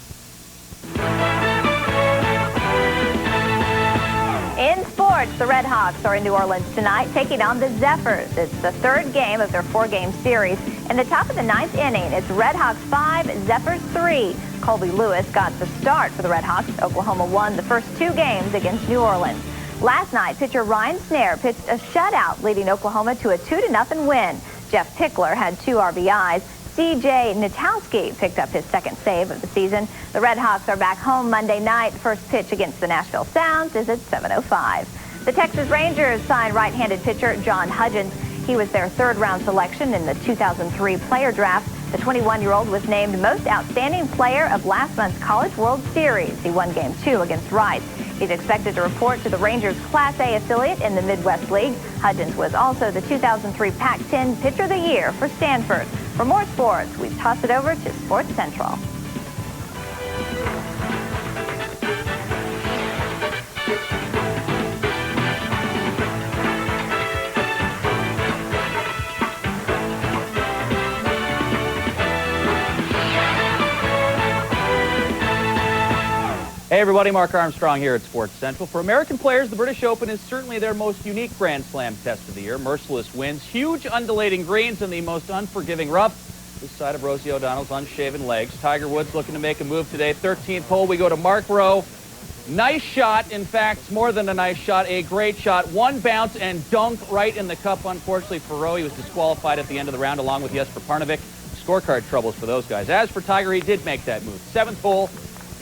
In sports, the Red Hawks are in New Orleans tonight, taking on the Zephyrs. It's the 3rd game of their 4-game series. In the top of the 9th inning, it's Red Hawks 5, Zephyrs 3. Colby Lewis got the start for the Red Hawks. Oklahoma won the first 2 games against New Orleans. Last night, pitcher Ryan Snare pitched a shutout, leading Oklahoma to a 2-0 win. Jeff Pickler had 2 RBIs. C.J. Natowski picked up his 2nd save of the season. The Red Hawks are back home Monday night. First pitch against the Nashville Sounds is at 7:05. The Texas Rangers signed right-handed pitcher John Hudgens. He was their 3rd-round selection in the 2003 player draft. The 21-year-old was named most outstanding player of last month's College World Series. He won Game 2 against Rice. He's expected to report to the Rangers' Class A affiliate in the Midwest League. Hudgens was also the 2003 Pac-10 Pitcher of the Year for Stanford. For more sports, we toss it over to Sports Central. Hey everybody, Mark Armstrong here at Sports Central. For American players, the British Open is certainly their most unique Grand Slam test of the year. Merciless winds, huge undulating greens, and the most unforgiving rough this side of Rosie O'Donnell's unshaven legs. Tiger Woods looking to make a move today. 13th hole, we go to Mark Rowe. Nice shot, in fact, more than a nice shot, a great shot. One bounce and dunk right in the cup, unfortunately for Rowe. He was disqualified at the end of the round along with Jesper Parnevik. Scorecard troubles for those guys. As for Tiger, he did make that move. 7th hole.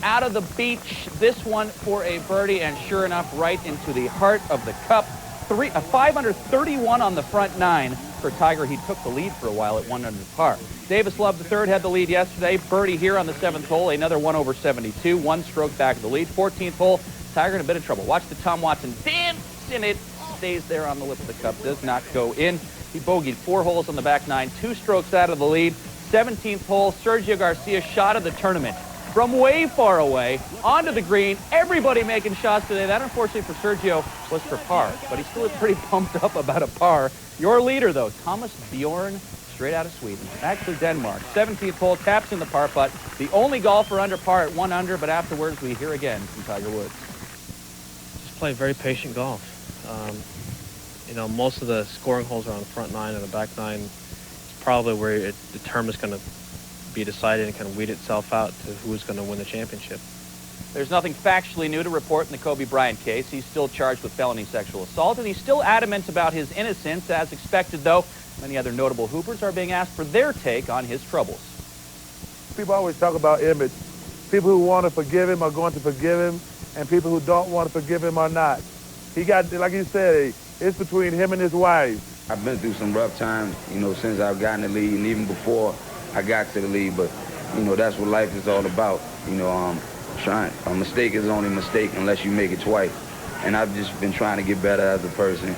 Out of the beach, this one for a birdie, and sure enough, right into the heart of the cup. 531 on the front 9 for Tiger. He took the lead for a while at 1 under par. Davis Love III had the lead yesterday. Birdie here on the 7th hole, another 1 over 72, 1 stroke back of the lead. 14th hole, Tiger in a bit of trouble. Watch the Tom Watson dance, and it stays there on the lip of the cup, does not go in. He bogeyed 4 holes on the back 9, 2 strokes out of the lead. 17th hole, Sergio Garcia shot of the tournament. From way far away, onto the green, everybody making shots today. That, unfortunately for Sergio, was for par, but he still is pretty pumped up about a par. Your leader, though, Thomas Bjorn, straight out of Sweden, actually Denmark. 17th hole, taps in the par putt. The only golfer under par at 1 under, but afterwards we hear again from Tiger Woods. Just play very patient golf. You know, most of the scoring holes are on the front 9, and the back 9 is probably where the term is going to be decided and kind of weed itself out to who is going to win the championship. There's nothing factually new to report in the Kobe Bryant case. He's still charged with felony sexual assault, and he's still adamant about his innocence. As expected, though, many other notable Hoopers are being asked for their take on his troubles. People always talk about image. People who want to forgive him are going to forgive him, and people who don't want to forgive him are not. He got, like you said, it's between him and his wife. I've been through some rough times, you know, since I've gotten the lead, and even before I got to the lead, but, you know, that's what life is all about. You know, a mistake is only a mistake unless you make it twice. And I've just been trying to get better as a person.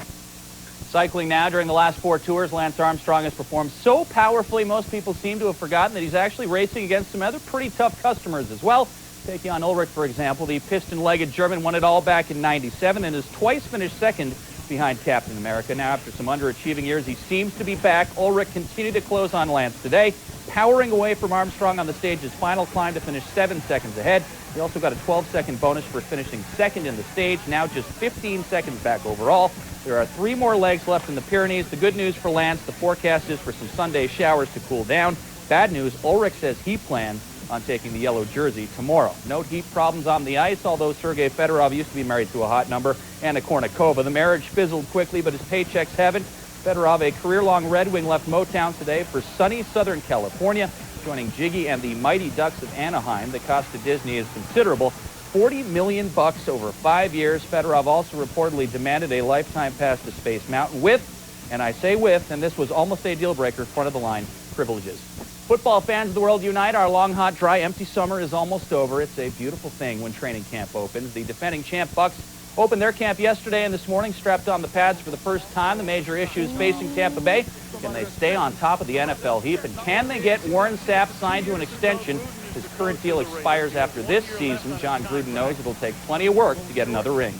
Cycling now, during the last 4 tours, Lance Armstrong has performed so powerfully, most people seem to have forgotten that he's actually racing against some other pretty tough customers as well. Taking on Ulrich, for example, the piston-legged German won it all back in '97 and has twice finished second behind Captain America. Now, after some underachieving years, he seems to be back. Ulrich continued to close on Lance today. powering away from Armstrong on the stage's final climb to finish 7 seconds ahead. He also got a 12-second bonus for finishing second in the stage, now just 15 seconds back overall. There are 3 more legs left in the Pyrenees. The good news for Lance, the forecast is for some Sunday showers to cool down. Bad news, Ulrich says he plans on taking the yellow jersey tomorrow. Note heat problems on the ice, although Sergei Fedorov used to be married to a hot number, Anna Kournikova. The marriage fizzled quickly, but his paychecks haven't. Fedorov, a career-long Red Wing, left Motown today for sunny Southern California, joining Jiggy and the Mighty Ducks of Anaheim. The cost to Disney is considerable, $40 million over 5 years. Fedorov also reportedly demanded a lifetime pass to Space Mountain with, and I say with, and this was almost a deal-breaker, front-of-the-line privileges. Football fans of the world unite. Our long, hot, dry, empty summer is almost over. It's a beautiful thing when training camp opens. The defending champ Bucks opened their camp yesterday and this morning, strapped on the pads for the first time. The major issues facing Tampa Bay: can they stay on top of the NFL heap, and can they get Warren Sapp signed to an extension? His current deal expires after this season. John Gruden knows it'll take plenty of work to get another ring.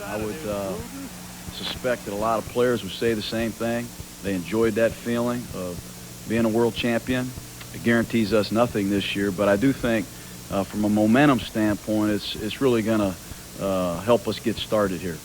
I would suspect that a lot of players would say the same thing. They enjoyed that feeling of being a world champion. It guarantees us nothing this year, but I do think from a momentum standpoint, it's really going to help us get started here.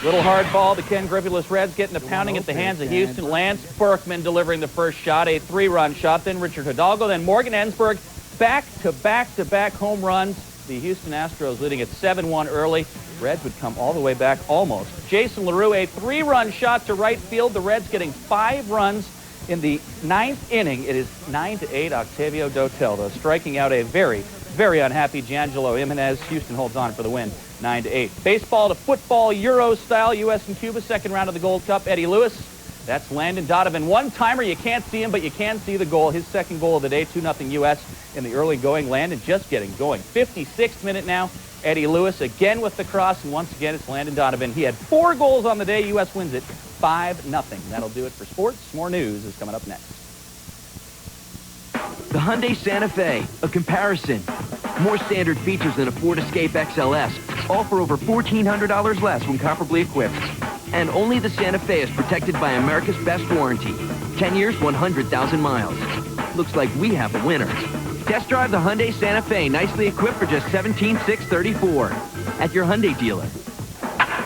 Little hard ball. The Ken Griffey-less Reds getting a pounding at the hands of Houston. Lance Berkman delivering the first shot, a 3-run shot. Then Richard Hidalgo, then Morgan Ensberg. Back-to-back home runs. The Houston Astros leading at 7-1 early. Reds would come all the way back almost. Jason LaRue, a 3-run shot to right field. The Reds getting 5 runs in the 9th inning. It is 9-8. Octavio Dotel, though, striking out a very, very unhappy Giangelo Jimenez. Houston holds on for the win, 9-8. Baseball to football, Euro style. U.S. and Cuba, second round of the Gold Cup. Eddie Lewis, that's Landon Donovan. One-timer, you can't see him, but you can see the goal. His second goal of the day, 2-0 U.S. in the early going. Landon just getting going. 56th minute now. Eddie Lewis again with the cross, and once again it's Landon Donovan. He had 4 goals on the day. U.S. wins it 5-0. That'll do it for sports. More news is coming up next. The Hyundai Santa Fe, a comparison. More standard features than a Ford Escape XLS, all for over $1,400 less when comparably equipped. And only the Santa Fe is protected by America's best warranty. 10 years, 100,000 miles. Looks like we have a winner. Test drive the Hyundai Santa Fe, nicely equipped for just $17,634 at your Hyundai dealer.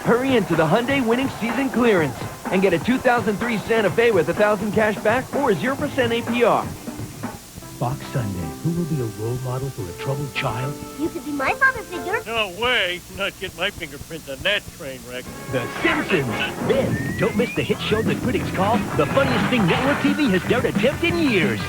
Hurry into the Hyundai winning season clearance and get a 2003 Santa Fe with $1,000 cash back or 0% APR. Fox Sunday. Who will be a role model for a troubled child? You could be my father figure. No way. Not get my fingerprints on that train wreck. The Simpsons. Then, don't miss the hit show the critics call the funniest thing network TV has dared attempt in years.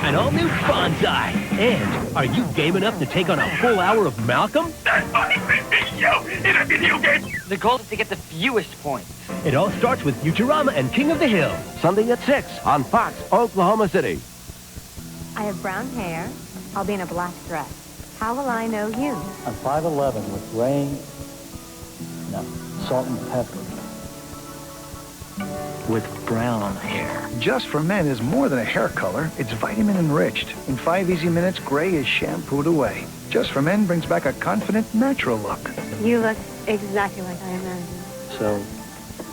An all-new Bonsai. And are you game enough to take on a full hour of Malcolm? That's funny video in a video game. The goal is to get the fewest points. It all starts with Futurama and King of the Hill. Sunday at 6 on Fox, Oklahoma City. I have brown hair. I'll be in a black dress. How will I know you? I'm 5'11" with rain, salt and pepper. With brown hair. Just for Men is more than a hair color. It's vitamin enriched. In 5 easy minutes, gray is shampooed away. Just for Men brings back a confident, natural look. You look exactly like I imagined. So,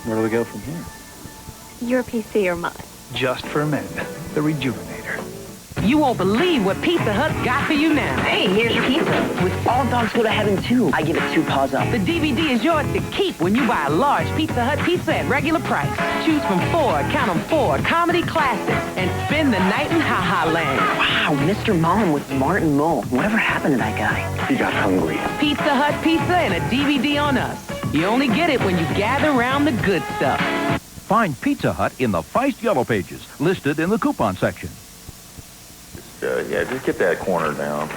where do we go from here? Your PC or mine? Just for Men, the Rejuvenator. You won't believe what Pizza Hut's got for you now. Hey, here's your pizza. With All Dogs Go to Heaven 2, I give it 2 paws up. The DVD is yours to keep when you buy a large Pizza Hut pizza at regular price. Choose from 4, count them 4, comedy classics, and spend the night in Ha-Ha Land. Wow, Mr. Mom with Martin Mull. Whatever happened to that guy? He got hungry. Pizza Hut pizza and a DVD on us. You only get it when you gather around the good stuff. Find Pizza Hut in the Feist Yellow Pages, listed in the coupon section. Yeah, just get that corner down.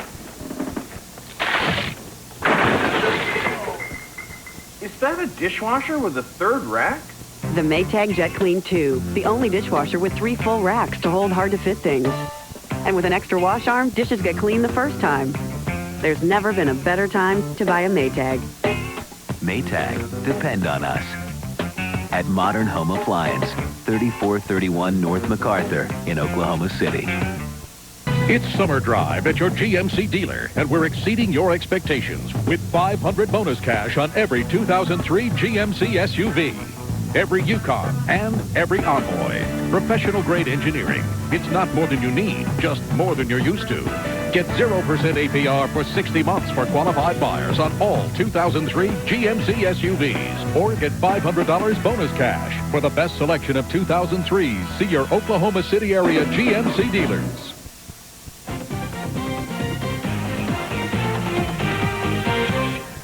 Is that a dishwasher with a 3rd rack? The Maytag Jet Clean 2, the only dishwasher with 3 full racks to hold hard-to-fit things. And with an extra wash arm, dishes get clean the first time. There's never been a better time to buy a Maytag. Maytag, depend on us. At Modern Home Appliance, 3431 North MacArthur in Oklahoma City. It's Summer Drive at your GMC dealer, and we're exceeding your expectations with $500 bonus cash on every 2003 GMC SUV. every Yukon, and every Envoy. Professional-grade engineering. It's not more than you need, just more than you're used to. Get 0% APR for 60 months for qualified buyers on all 2003 GMC SUVs. Or get $500 bonus cash for the best selection of 2003s. See your Oklahoma City area GMC dealers.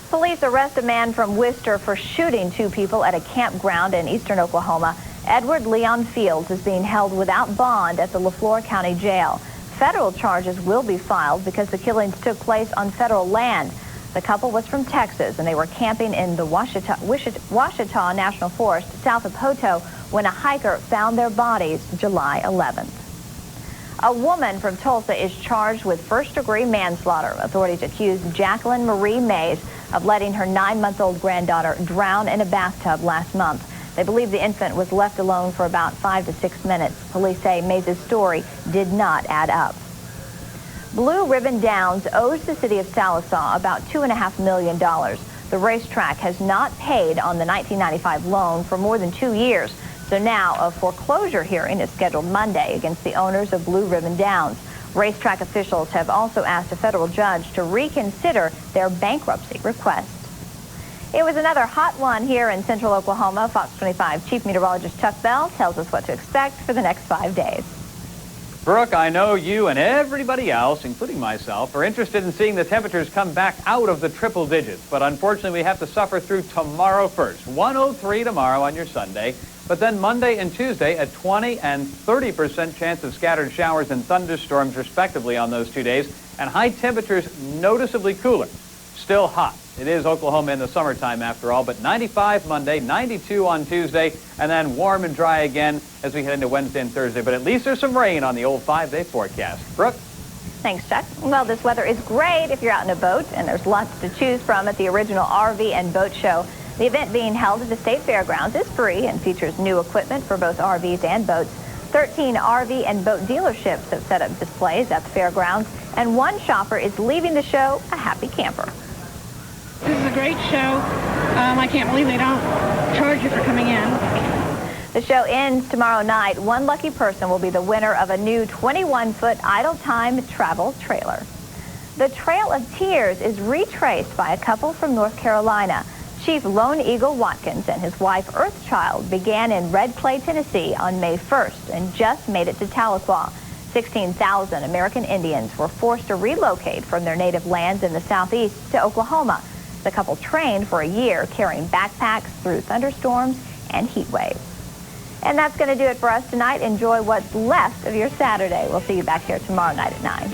Police arrest a man from Worcester for shooting 2 people at a campground in eastern Oklahoma. Edward Leon Fields is being held without bond at the Leflore County Jail. Federal charges will be filed because the killings took place on federal land. The couple was from Texas, and they were camping in the Ouachita National Forest south of Poto when a hiker found their bodies July 11th. A woman from Tulsa is charged with first-degree manslaughter. Authorities accuse Jacqueline Marie Mays of letting her 9-month-old granddaughter drown in a bathtub last month. They believe the infant was left alone for about 5 to 6 minutes. Police say Mays' story did not add up. Blue Ribbon Downs owes the city of Sallisaw about $2.5 million. The racetrack has not paid on the 1995 loan for more than 2 years. So now a foreclosure hearing is scheduled Monday against the owners of Blue Ribbon Downs. Racetrack officials have also asked a federal judge to reconsider their bankruptcy request. It was another hot one here in central Oklahoma. Fox 25 Chief Meteorologist Chuck Bell tells us what to expect for the next 5 days. Brooke, I know you and everybody else, including myself, are interested in seeing the temperatures come back out of the triple digits. But unfortunately, we have to suffer through tomorrow first. 103 tomorrow on your Sunday. But then Monday and Tuesday, a 20 and 30% chance of scattered showers and thunderstorms, respectively, on those 2 days. And high temperatures noticeably cooler. Still hot. It is Oklahoma in the summertime, after all, but 95 Monday, 92 on Tuesday, and then warm and dry again as we head into Wednesday and Thursday. But at least there's some rain on the old 5-day forecast. Brooke? Thanks, Chuck. Well, this weather is great if you're out in a boat, and there's lots to choose from at the original RV and Boat Show. The event being held at the State Fairgrounds is free and features new equipment for both RVs and boats. 13 RV and boat dealerships have set up displays at the fairgrounds, and one shopper is leaving the show a happy camper. This is a great show. I can't believe they don't charge you for coming in. The show ends tomorrow night. One lucky person will be the winner of a new 21-foot idle time travel trailer. The Trail of Tears is retraced by a couple from North Carolina. Chief Lone Eagle Watkins and his wife Earthchild began in Red Clay, Tennessee on May 1st and just made it to Tahlequah. 16,000 American Indians were forced to relocate from their native lands in the southeast to Oklahoma. The couple trained for a year, carrying backpacks through thunderstorms and heat waves. And that's going to do it for us tonight. Enjoy what's left of your Saturday. We'll see you back here tomorrow night at 9.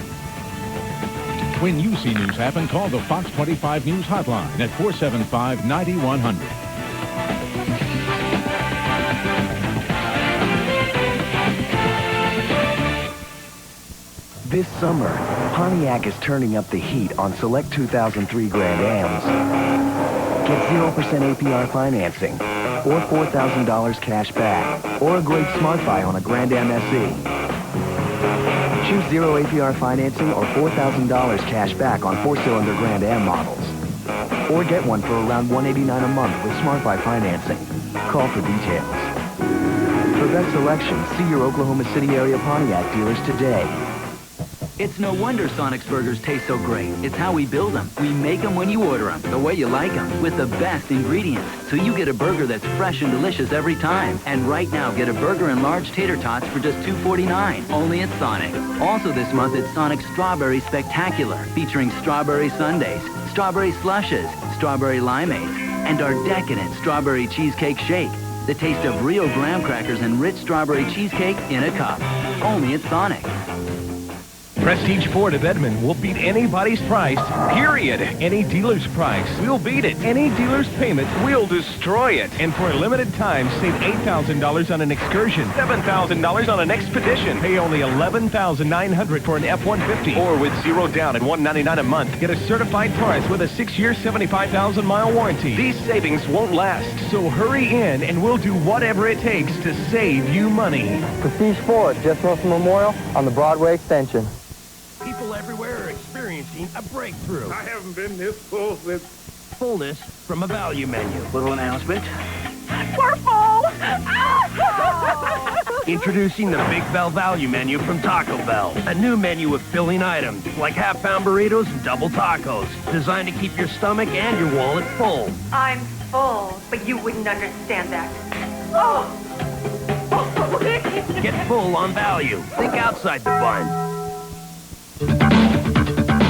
When you see news happen, call the Fox 25 News hotline at 475-9100. This summer, Pontiac is turning up the heat on select 2003 Grand Ams. Get 0% APR financing, or $4,000 cash back, or a great Smart Buy on a Grand Am SE. Choose 0 APR financing or $4,000 cash back on 4-cylinder Grand Am models. Or get one for around $189 a month with Smart Buy financing. Call for details. For best selection, see your Oklahoma City area Pontiac dealers today. It's no wonder Sonic's burgers taste so great. It's how we build them. We make them when you order them, the way you like them, with the best ingredients. So you get a burger that's fresh and delicious every time. And right now, get a burger and large tater tots for just $2.49, only at Sonic. Also this month, it's Sonic's Strawberry Spectacular, featuring strawberry sundaes, strawberry slushes, strawberry limeades, and our decadent strawberry cheesecake shake. The taste of real graham crackers and rich strawberry cheesecake in a cup, only at Sonic. Prestige Ford of Edmond will beat anybody's price, period. Any dealer's price, we'll beat it. Any dealer's payment, we'll destroy it. And for a limited time, save $8,000 on an Excursion, $7,000 on an Expedition. Pay only $11,900 for an F-150. Or with 0 down and $199 a month, get a certified price with a 6-year, 75,000-mile warranty. These savings won't last, so hurry in and we'll do whatever it takes to save you money. Prestige Ford, just north of Memorial on the Broadway extension. People everywhere are experiencing a breakthrough. I haven't been this full since... Fullness from a value menu. Little announcement. We're full! Introducing the Big Bell Value Menu from Taco Bell. A new menu of filling items like half-pound burritos and double tacos. Designed to keep your stomach and your wallet full. I'm full, but you wouldn't understand that. Oh! Get full on value. Think outside the bun.